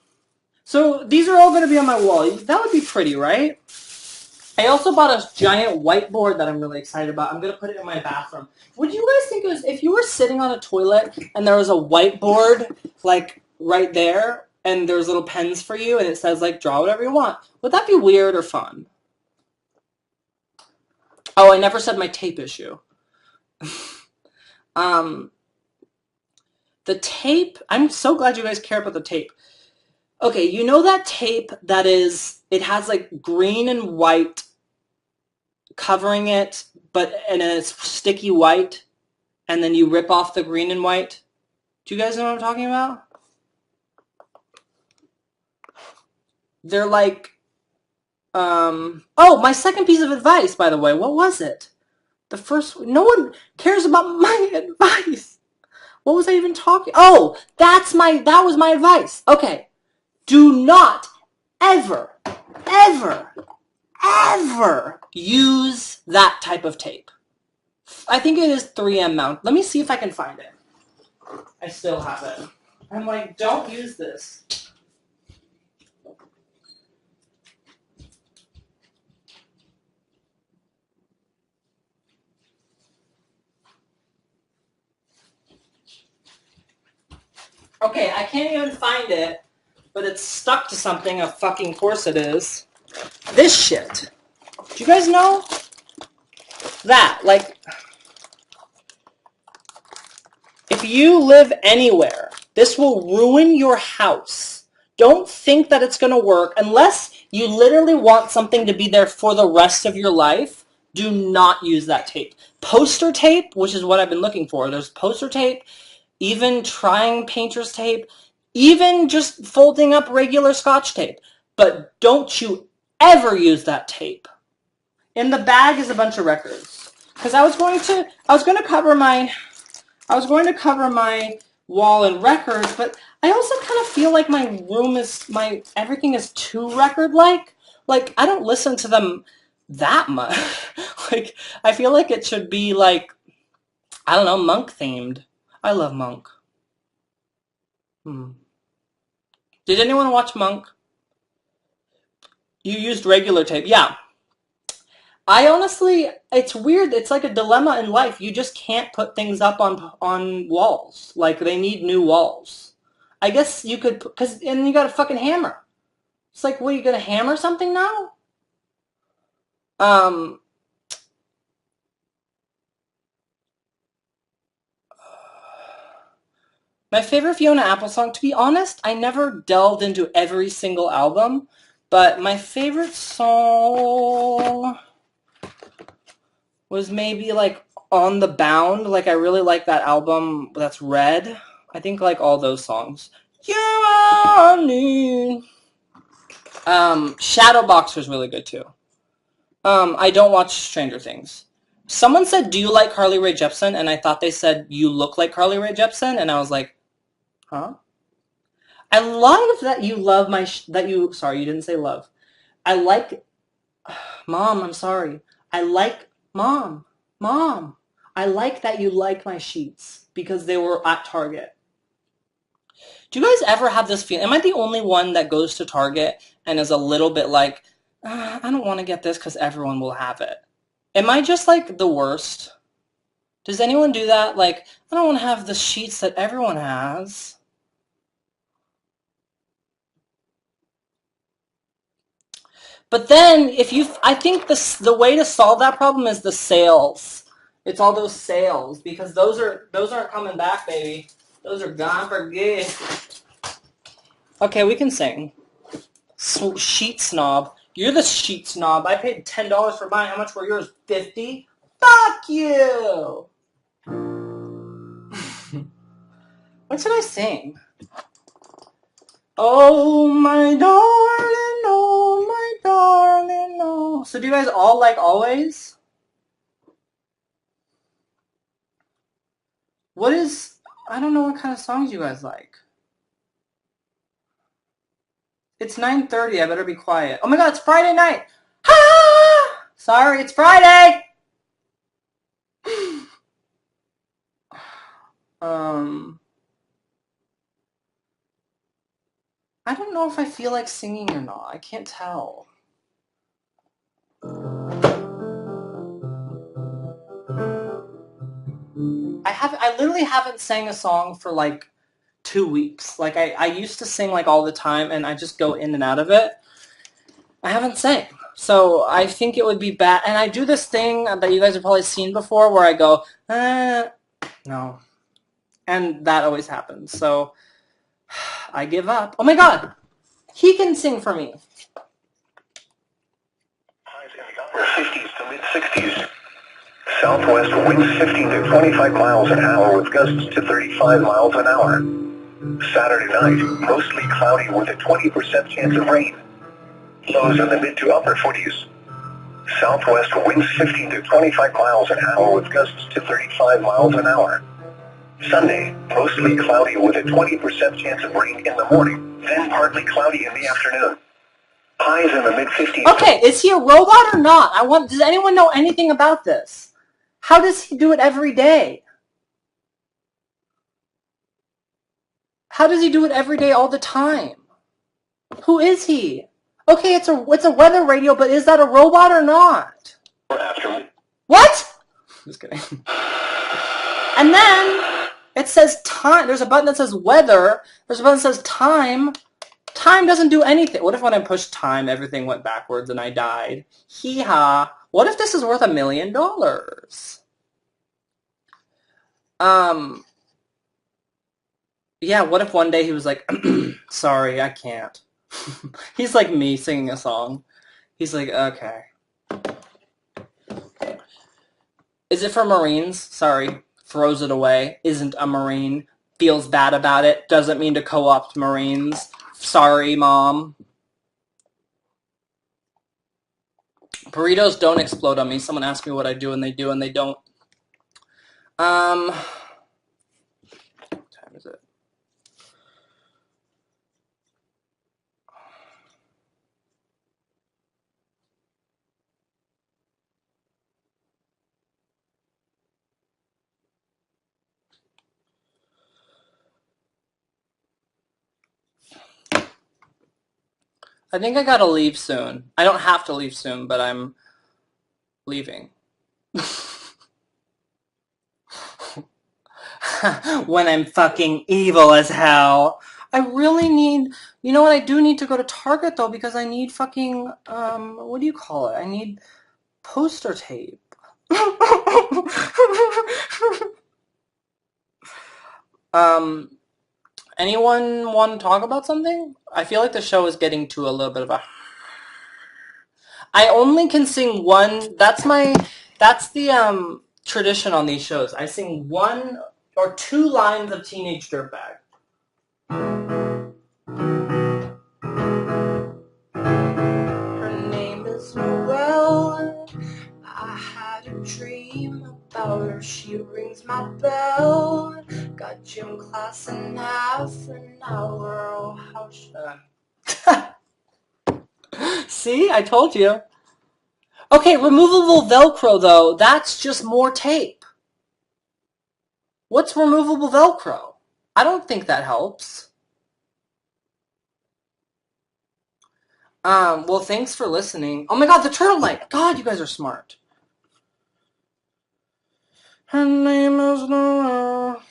So these are all going to be on my wall. That would be pretty, right? I also bought a giant whiteboard that I'm really excited about. I'm going to put it in my bathroom. Would you guys think it was, if you were sitting on a toilet and there was a whiteboard like right there and there's little pens for you and it says like draw whatever you want, would that be weird or fun? Oh, I never said my tape issue. The tape, I'm so glad you guys care about the tape. Okay, you know that tape that is, it has like green and white covering it, and then it's sticky white, and then you rip off the green and white? Do you guys know what I'm talking about? They're like, oh, my second piece of advice, by the way, what was it? The first, no one cares about my advice. What was I even talking? Oh, that was my advice. Okay. Do not ever, ever, ever use that type of tape. I think it is 3M mount. Let me see if I can find it. I still have it. I'm like, don't use this. Okay, I can't even find it, but it's stuck to something, of fucking course it is. This shit. Do you guys know? That, like, if you live anywhere, this will ruin your house. Don't think that it's going to work unless you literally want something to be there for the rest of your life. Do not use that tape. Poster tape, which is what I've been looking for. There's poster tape, even trying painter's tape, even just folding up regular Scotch tape. But don't you ever use that tape. In the bag is a bunch of records. Because I was going to cover my wall in records, but I also kind of feel like everything is too record-like. Like, I don't listen to them that much. Like, I feel like it should be like, I don't know, Monk-themed. I love Monk. Did anyone watch Monk? You used regular tape. Yeah. I honestly, it's weird. It's like a dilemma in life. You just can't put things up on walls. Like, they need new walls. I guess you could, and you got a fucking hammer. It's like, well, you gonna hammer something now? My favorite Fiona Apple song, to be honest, I never delved into every single album, but my favorite song was maybe like On the Bound. Like, I really like that album that's Red. I think like all those songs. You are me. Shadowboxer's really good too. I don't watch Stranger Things. Someone said, "Do you like Carly Rae Jepsen?" And I thought they said, "You look like Carly Rae Jepsen," and I was like, "Huh?" I love that you love my that you. Sorry, you didn't say love. I like Mom. I'm sorry. I like Mom. Mom. I like that you like my sheets because they were at Target. Do you guys ever have this feeling? Am I the only one that goes to Target and is a little bit like, I don't want to get this because everyone will have it? Am I just like the worst? Does anyone do that? Like, I don't want to have the sheets that everyone has. But then, I think the way to solve that problem is the sales. It's all those sales because those aren't coming back, baby. Those are gone for good. Okay, we can sing. Sheet snob. You're the sheet snob. I paid $10 for mine. How much were yours? 50. Fuck you. What should I sing? Oh my darling, oh my darling, oh. So do you guys all like Always? What is, I don't know what kind of songs you guys like. It's 9:30, I better be quiet. Oh my god, it's Friday night! Ah! Sorry, it's Friday! um, I don't know if I feel like singing or not. I can't tell. I literally haven't sang a song for like 2 weeks. Like I used to sing like all the time and I just go in and out of it. I haven't sang. So I think it would be bad. And I do this thing that you guys have probably seen before where I go, no. And that always happens. So I give up. Oh my god! He can sing for me. Highs in the upper 50s to mid-60s. Southwest winds 15 to 25 miles an hour with gusts to 35 miles an hour. Saturday night, mostly cloudy with a 20% chance of rain. Lows in the mid to upper 40s. Southwest winds 15 to 25 miles an hour with gusts to 35 miles an hour. Sunday, mostly cloudy with a 20% chance of rain in the morning, then partly cloudy in the afternoon. Highs in the mid-50s. Okay, is he a robot or not? Does anyone know anything about this? How does he do it every day? How does he do it every day all the time? Who is he? Okay, it's a weather radio, but is that a robot or not? What? Just kidding. And then it says time. There's a button that says weather. There's a button that says time. Time doesn't do anything. What if when I pushed time, everything went backwards and I died? Hee-ha. What if this is worth $1 million? Yeah, what if one day he was like, sorry, I can't. He's like me singing a song. He's like, okay. Is it for Marines? Sorry. Throws it away. Isn't a Marine. Feels bad about it. Doesn't mean to co-opt Marines. Sorry, Mom. Burritos don't explode on me. Someone asked me what I do and they do and they don't. What time is it? I think I gotta leave soon. I don't have to leave soon, but I'm leaving. When I'm fucking evil as hell. I really need, you know what, I do need to go to Target though because I need fucking, what do you call it? I need poster tape. Anyone want to talk about something? I feel like the show is getting to a little bit of a... I only can sing one, that's the tradition on these shows. I sing one or two lines of Teenage Dirtbag. Her name is Noelle. I had a dream rings my bell. Got gym class in half an hour. Oh, how should See, I told you. Okay, removable Velcro, though. That's just more tape. What's removable Velcro? I don't think that helps. Well, thanks for listening. Oh my god, the turtleneck. God, you guys are smart. Her name is Nora.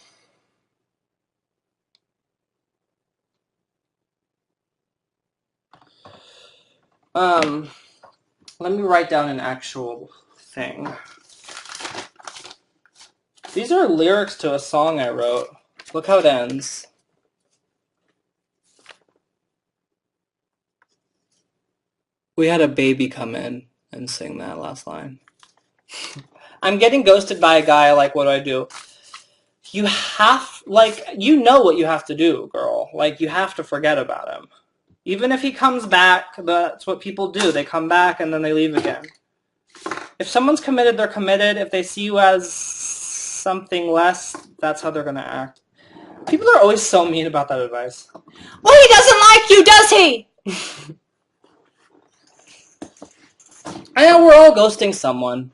Let me write down an actual thing. These are lyrics to a song I wrote. Look how it ends. We had a baby come in and sing that last line. I'm getting ghosted by a guy, like, what do I do? You have, like, you know what you have to do, girl. Like, you have to forget about him. Even if he comes back, that's what people do. They come back and then they leave again. If someone's committed, they're committed. If they see you as something less, that's how they're going to act. People are always so mean about that advice. Well, he doesn't like you, does he? I know we're all ghosting someone.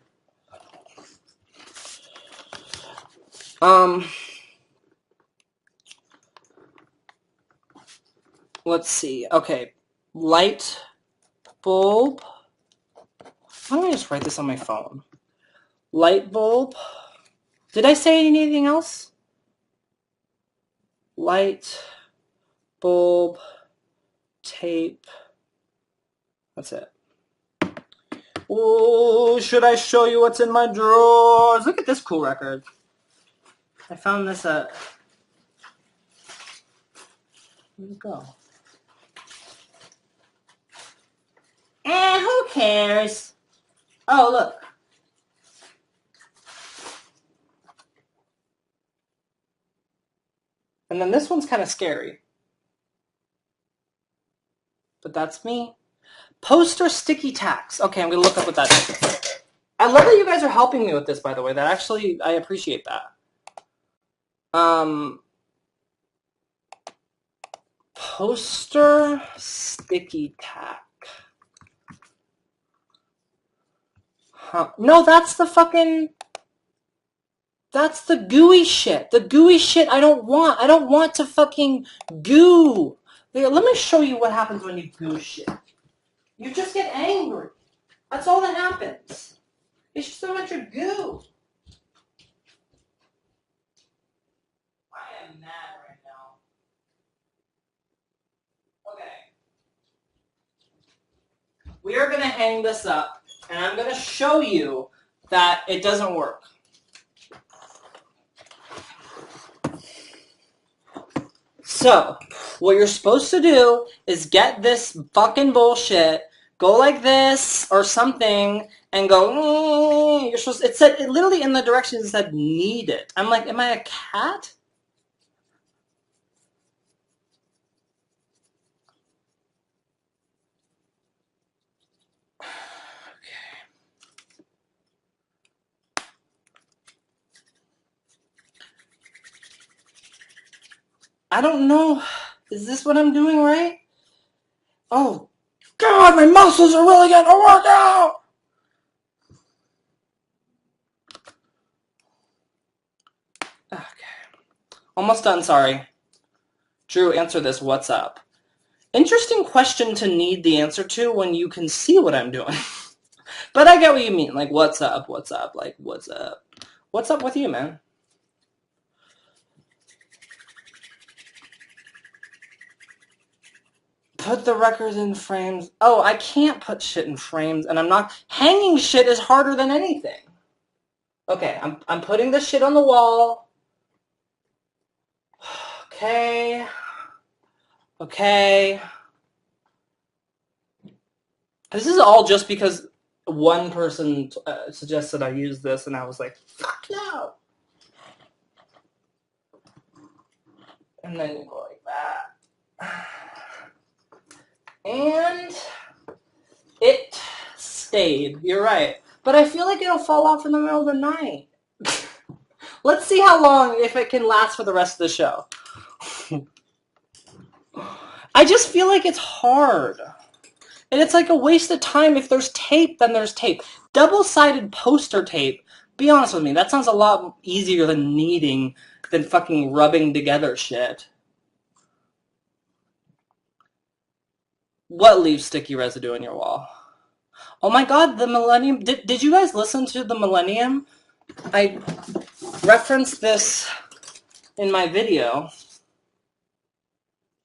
Let's see. Okay. Light bulb. Why don't I just write this on my phone? Light bulb. Did I say anything else? Light bulb tape. That's it. Oh, should I show you what's in my drawers? Look at this cool record. I found this at... Where'd it go? Who cares? Oh, look. And then this one's kind of scary. But that's me. Poster sticky tacks. Okay, I'm going to look up what that is. I love that you guys are helping me with this, by the way. That actually, I appreciate that. Poster sticky tack. Huh. No, that's the fucking... That's the gooey shit. The gooey shit I don't want. I don't want to fucking goo. Let me show you what happens when you goo shit. You just get angry. That's all that happens. It's just a bunch of goo. I am mad right now. Okay. We are going to hang this up, and I'm going to show you that it doesn't work. So, what you're supposed to do is get this fucking bullshit, go like this or something, and go, you're supposed to, it literally in the directions it said knead it. I'm like, am I a cat? I don't know. Is this what I'm doing right? Oh, God, my muscles are really getting to work out! Okay. Almost done, sorry. Drew, answer this. What's up? Interesting question to need the answer to when you can see what I'm doing. But I get what you mean. Like, what's up? What's up? Like, what's up? What's up with you, man? Put the records in frames. Oh, I can't put shit in frames, and I'm not... Hanging shit is harder than anything. Okay, I'm putting the shit on the wall. Okay. Okay. This is all just because one person suggested I use this, and I was like, fuck no. And then you go like that. And it stayed. You're right. But I feel like it'll fall off in the middle of the night. Let's see how long, if it can last for the rest of the show. I just feel like it's hard. And it's like a waste of time. If there's tape, then there's tape. Double-sided poster tape, be honest with me, that sounds a lot easier than kneading, than fucking rubbing together shit. What leaves sticky residue in your wall? Oh my god, the Millennium... Did you guys listen to the Millennium? I referenced this in my video.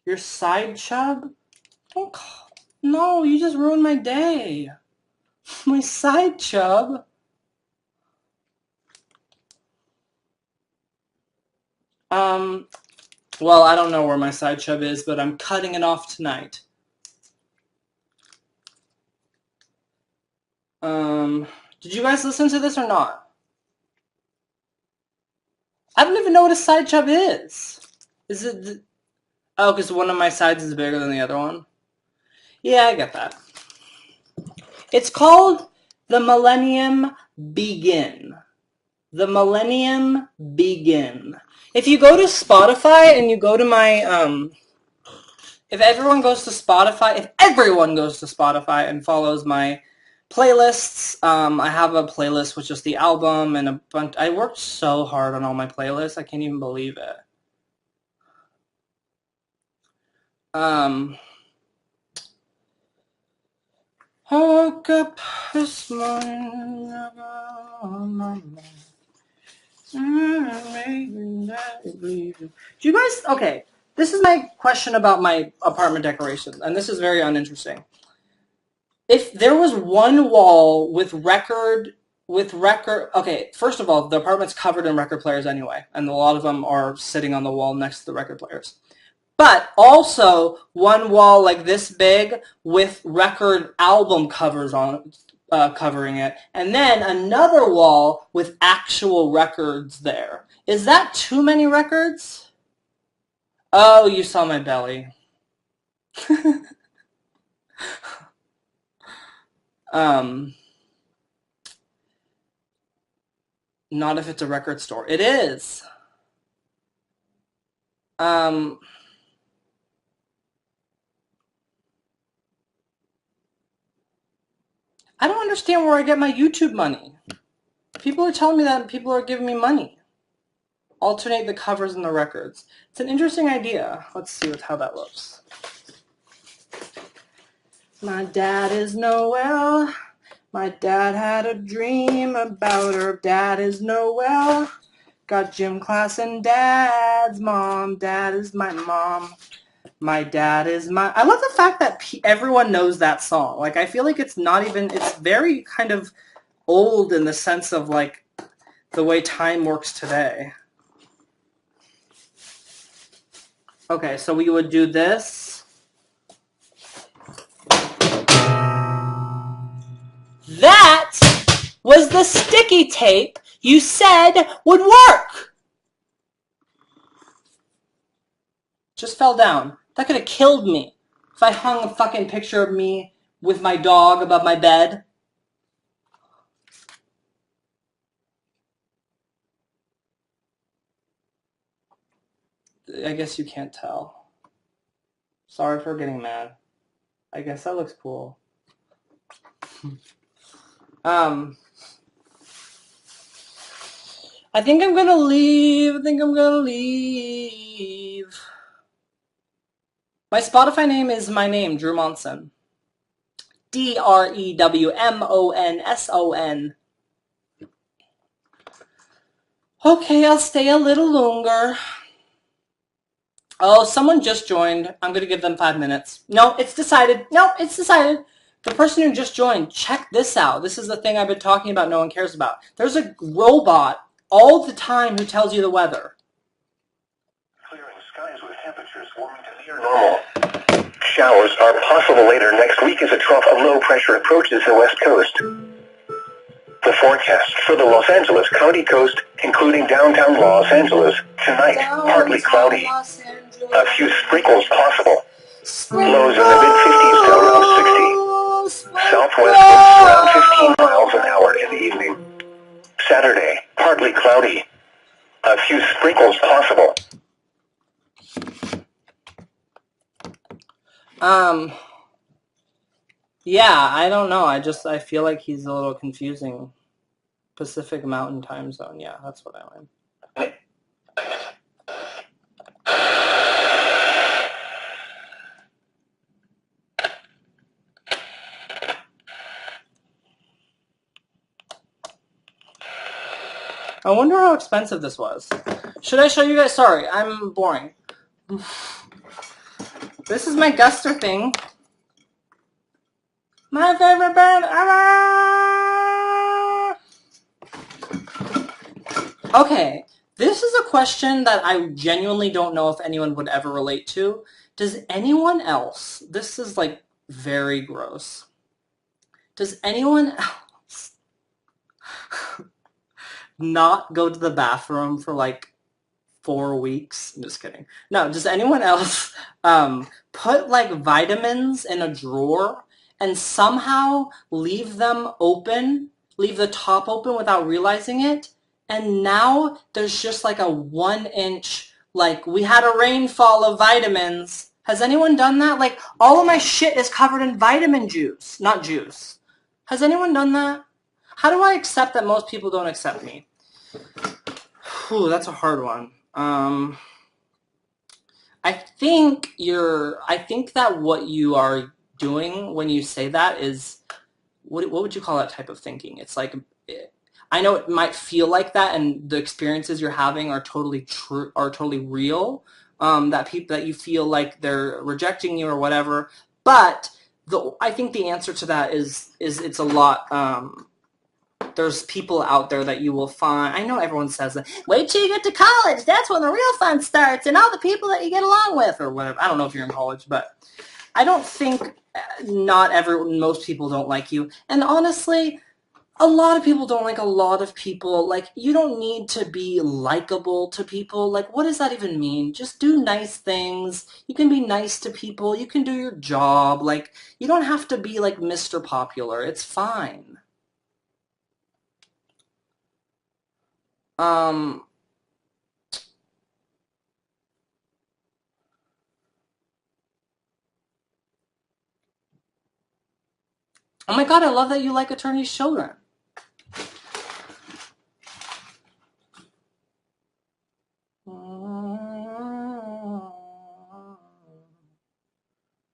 Your side chub? Don't call... No, you just ruined my day. My side chub? Well, I don't know where my side chub is, but I'm cutting it off tonight. Did you guys listen to this or not? I don't even know what a side chub is. Is it... Oh, because one of my sides is bigger than the other one? Yeah, I get that. It's called The Millennium Begin. The Millennium Begin. If you go to Spotify and you go to my, if everyone goes to Spotify and follows my playlists, I have a playlist with just the album and a bunch. I worked so hard on all my playlists, I can't even believe it. I woke up this morning on my mind. Do you guys, okay, this is my question about my apartment decorations, and this is very uninteresting. If there was one wall with record, okay, first of all, the apartment's covered in record players anyway, and a lot of them are sitting on the wall next to the record players. But also one wall like this big with record album covers on covering it, and then another wall with actual records there. Is that too many records? Oh, you saw my belly. Not if it's a record store. It is. I don't understand where I get my YouTube money. People are telling me that people are giving me money. Alternate the covers and the records. It's an interesting idea. Let's see how that looks. My dad is Noel. My dad had a dream about her. Dad is Noel. Got gym class and dad's mom. Dad is my mom. My dad is my... I love the fact that everyone knows that song. Like, I feel like it's not even... It's very kind of old in the sense of, like, the way time works today. Okay, so we would do this. That was the sticky tape you said would work. Just fell down. That could have killed me if I hung a fucking picture of me with my dog above my bed. I guess you can't tell. Sorry for getting mad. I guess that looks cool. I think I'm gonna leave. My Spotify name is my name, Drew Monson. DREWMONSON. Okay, I'll stay a little longer. Oh, someone just joined. I'm gonna give them 5 minutes. No, it's decided. The person who just joined, check this out. This is the thing I've been talking about no one cares about. There's a robot all the time who tells you the weather. Clearing skies with temperatures warming to near normal. Showers are possible later next week as a trough of low pressure approaches the west coast. The forecast for the Los Angeles County coast, including downtown Los Angeles, tonight, partly cloudy. A few sprinkles possible. Lows in the mid-50s to around 60. Southwest winds around 15 miles an hour in the evening. Saturday, partly cloudy. sprinkles possible? Yeah, I don't know. I feel like he's a little confusing. Pacific Mountain Time Zone. Yeah, that's what I mean. I wonder how expensive this was. Should I show you guys? Sorry, I'm boring. This is my Guster thing. My favorite band ever! Okay, this is a question that I genuinely don't know if anyone would ever relate to. Does anyone else, this is like very gross. Does anyone else not go to the bathroom for like 4 weeks? I'm just kidding. No, does anyone else put like vitamins in a drawer and somehow leave them open, leave the top open without realizing it? And now there's just like a 1 inch, like we had a rainfall of vitamins. Has anyone done that? Like all of my shit is covered in vitamin juice, not juice. Has anyone done that? How do I accept that most people don't accept me? Whew, that's a hard one. I think that what you are doing when you say that is, what would you call that type of thinking? It's like, I know it might feel like that, and the experiences you're having are totally true, are totally real. That you feel like they're rejecting you or whatever. But I think the answer to that is it's a lot. There's people out there that you will find. I know everyone says that. Wait till you get to college. That's when the real fun starts, and all the people that you get along with, or whatever. I don't know if you're in college, but I don't think most people don't like you. And honestly, a lot of people don't like a lot of people. Like, you don't need to be likable to people. Like, what does that even mean? Just do nice things. You can be nice to people. You can do your job. Like, you don't have to be like Mr. Popular. It's fine. Um, oh my god, I love that you like Attorney's Children.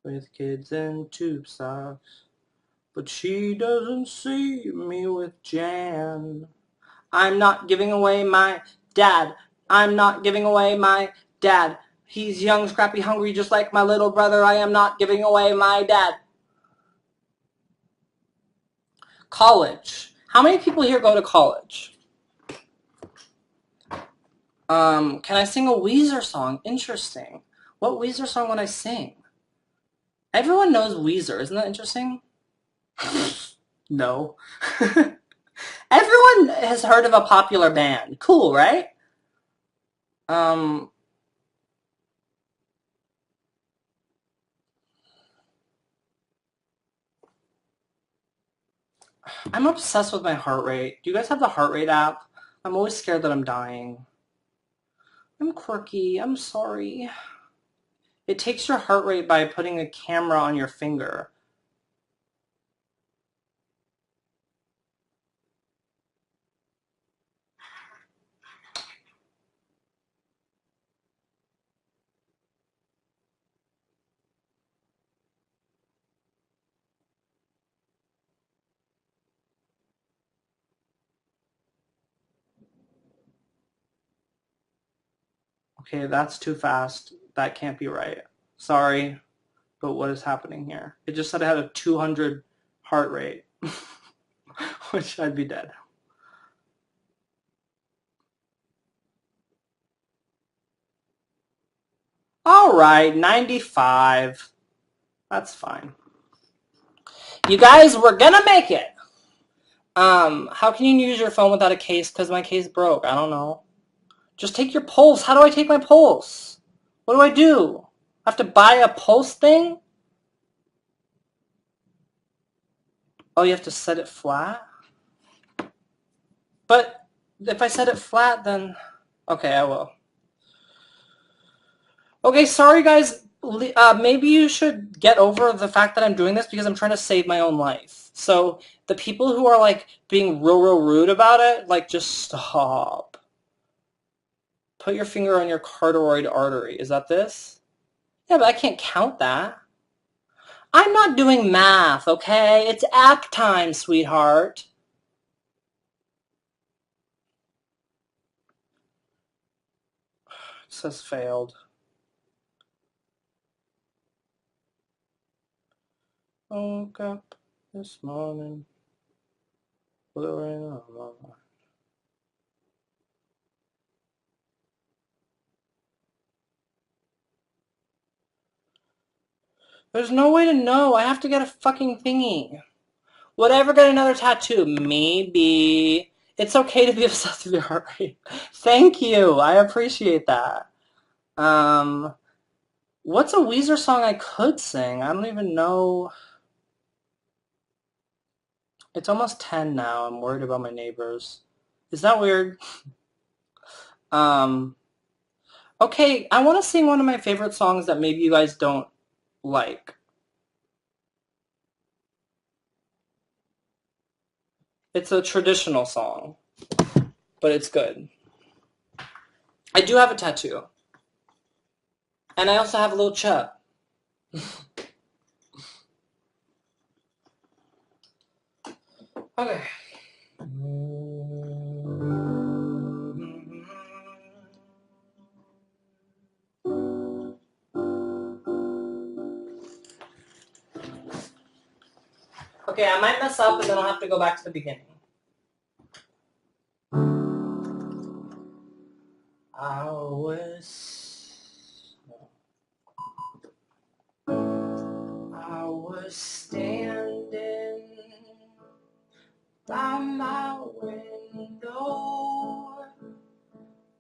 With kids in tube socks, but she doesn't see me with Jan. I'm not giving away my dad. I'm not giving away my dad. He's young, scrappy, hungry, just like my little brother. I am not giving away my dad. College. How many people here go to college? Can I sing a Weezer song? Interesting. What Weezer song would I sing? Everyone knows Weezer. Isn't that interesting? No. Everyone has heard of a popular band. Cool, right? I'm obsessed with my heart rate. Do you guys have the heart rate app? I'm always scared that I'm dying. I'm quirky. I'm sorry. It takes your heart rate by putting a camera on your finger. Okay, that's too fast. That can't be right. Sorry, but what is happening here? It just said I had a 200 heart rate, which I'd be dead. All right, 95. That's fine. You guys, we're gonna make it. How can you use your phone without a case? Because my case broke. I don't know. Just take your pulse. How do I take my pulse? What do I do? I have to buy a pulse thing? Oh, you have to set it flat? But if I set it flat, then... Okay, I will. Okay, sorry guys. Maybe you should get over the fact that I'm doing this because I'm trying to save my own life. So the people who are like being real rude about it, like just stop. Put your finger on your carotid artery. Is that this? Yeah, but I can't count that. I'm not doing math, okay? It's app time, sweetheart. It says failed. Woke up this morning. Blue rain on my mind. There's no way to know. I have to get a fucking thingy. Would I ever get another tattoo? Maybe. It's okay to be obsessed with your heart rate. Thank you. I appreciate that. Um, what's a Weezer song I could sing? I don't even know. It's almost 10 now. I'm worried about my neighbors. Is that weird? Um, okay, I want to sing one of my favorite songs that maybe you guys don't like. It's a traditional song, but it's good. I do have a tattoo. And I also have a little chub. Okay. Okay, I might mess up and then I'll have to go back to the beginning. I was standing by my window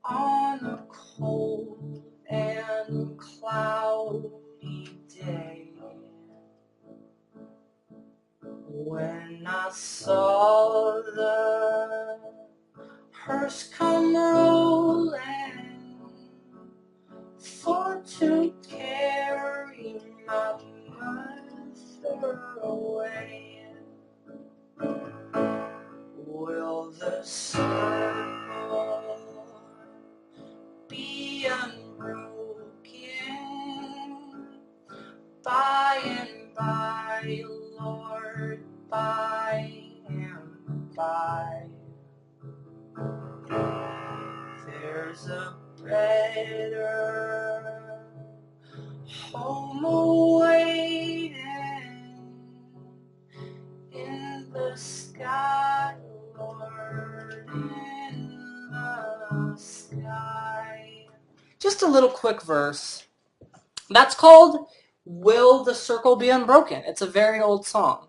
on a cold and cloudy day when I saw the hearse come rolling for to carry my mother away. Will the circle be unbroken by and by, Lord, by and by? There's a better home awaiting in the sky, Lord, in the sky. Just a little quick verse. That's called Will the Circle Be Unbroken? It's a very old song.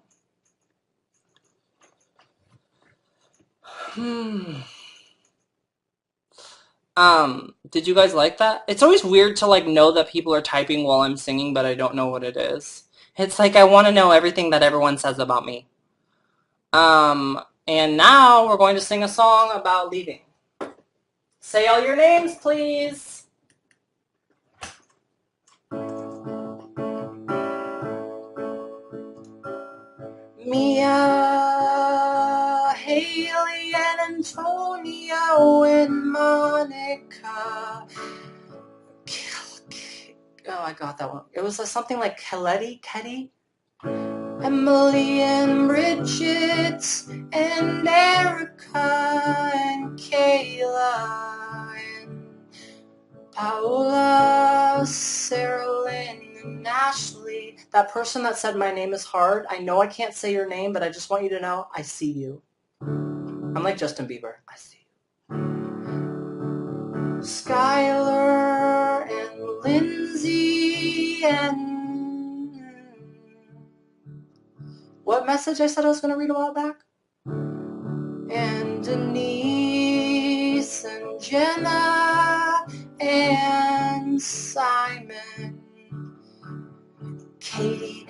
Did you guys like that? It's always weird to like know that people are typing while I'm singing, but I don't know what it is. It's like I want to know everything that everyone says about me. And now we're going to sing a song about leaving. Say all your names, please. Mia, Haley, and Antonio, and Monica. Oh, I got that one. It was something like Ketty. Emily and Bridget and Erica and Kayla and Paola, Sarah Lynn and Ashley. That person that said my name is hard, I know I can't say your name, but I just want you to know I see you. I'm like Justin Bieber. I see you. Skylar and Lindsay and... What message I said I was going to read a while back? And Denise and Jenna and Simon, Katie,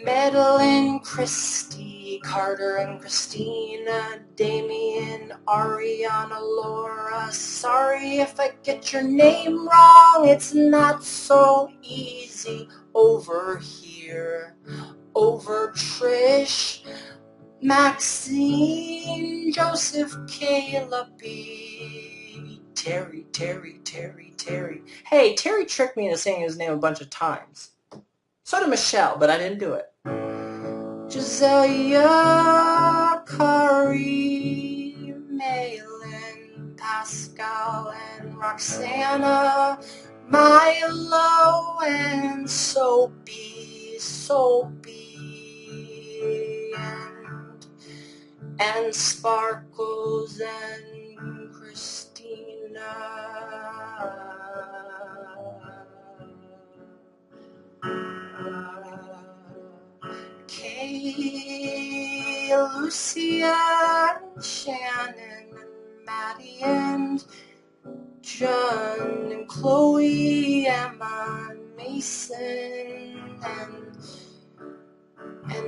Madeline, Christy, Carter and Christina, Damien, Ariana, Laura. Sorry if I get your name wrong, it's not so easy over here. Over Trish, Maxine, Joseph, Kayla B, Terry. Hey, Terry tricked me into saying his name a bunch of times. So did Michelle, but I didn't do it. Giselle, Kari, Malin, Pascal, and Roxana, Milo, and Soapy, and Sparkles, and Christina. Kay, Lucia, and Shannon, and Maddie, and John, and Chloe, Emma, and Mason, and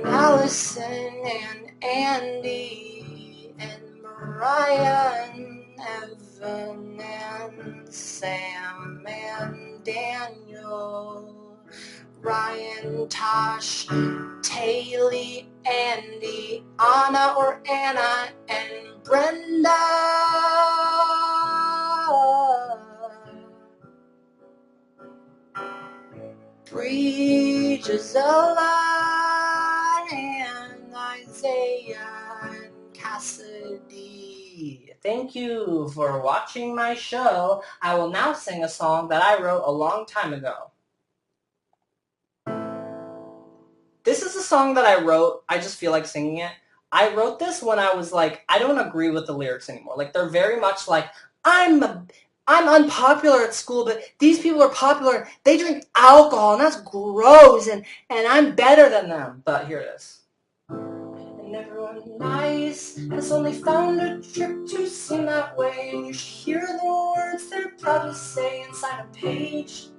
Allison, and Andy, and Mariah, and Evan, and Sam, and Daniel, Ryan, Tosh, Taylor, Andy, Anna or Anna, and Brenda. Bree, Gisela, and Isaiah, and Cassidy. Thank you for watching my show. I will now sing a song that I wrote a long time ago. This is a song that I wrote. I just feel like singing it. I wrote this when I was like, I don't agree with the lyrics anymore. Like, they're very much like, I'm unpopular at school, but these people are popular. They drink alcohol, and that's gross, and I'm better than them. But here it is. And everyone nice has only found a trick to sing that way, and you should hear the words they're proud to say inside a page.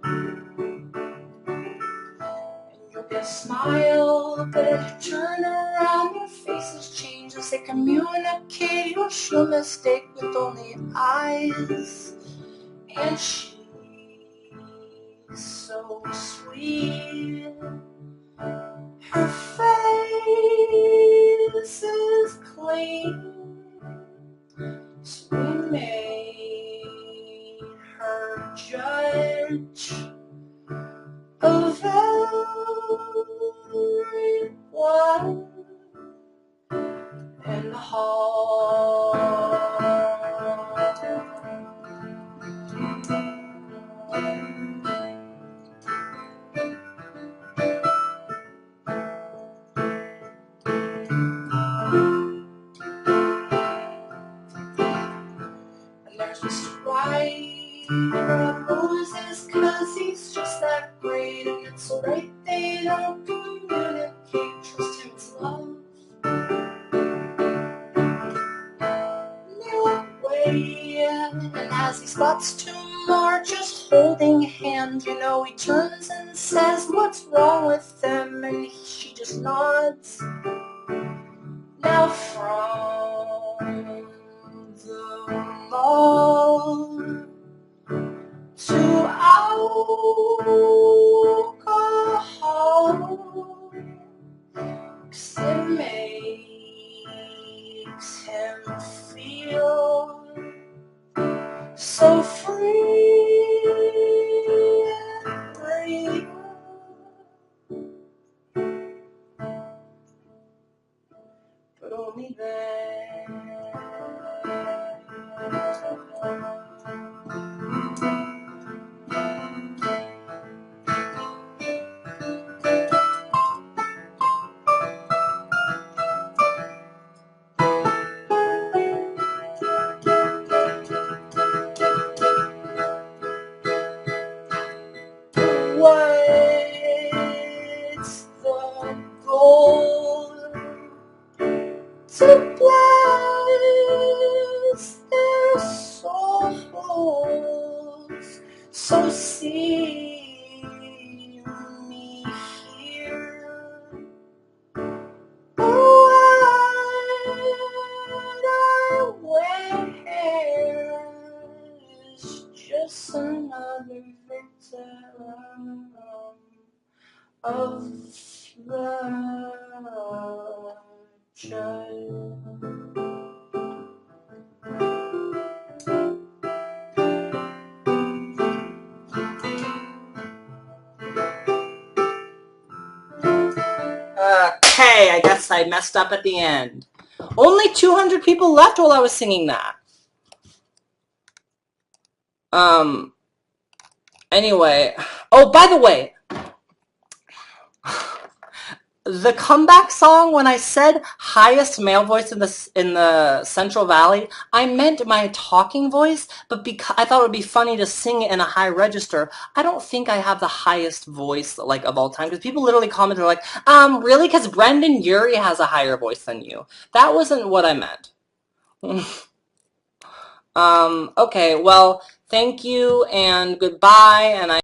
You'll get a smile, but if you turn around, your faces change as they communicate your true mistake with only eyes. And she's so sweet. Her face is clean. So we made her judge of everyone in the hall. And there's Mr. Right, red roses, 'cause he's just that great, and it's alright they don't communicate, trust him, it's love. And they walk away, and as he spots two more just holding hands, you know, he turns and says, what's wrong with them? And she just nods. Now from the mall to alcohol, 'cause it makes him feel so free and brave. But only then. What's the goal? To bless their souls. So see me here. Oh, of the judge. Okay, I guess I messed up at the end. Only 200 people left while I was singing that. Anyway. Oh, by the way, the comeback song, when I said highest male voice in the Central Valley, I meant my talking voice, but because I thought it would be funny to sing it in a high register, I don't think I have the highest voice like of all time, because people literally commented like, really? Because Brendan Urie has a higher voice than you. That wasn't what I meant. Okay, well, thank you and goodbye, and I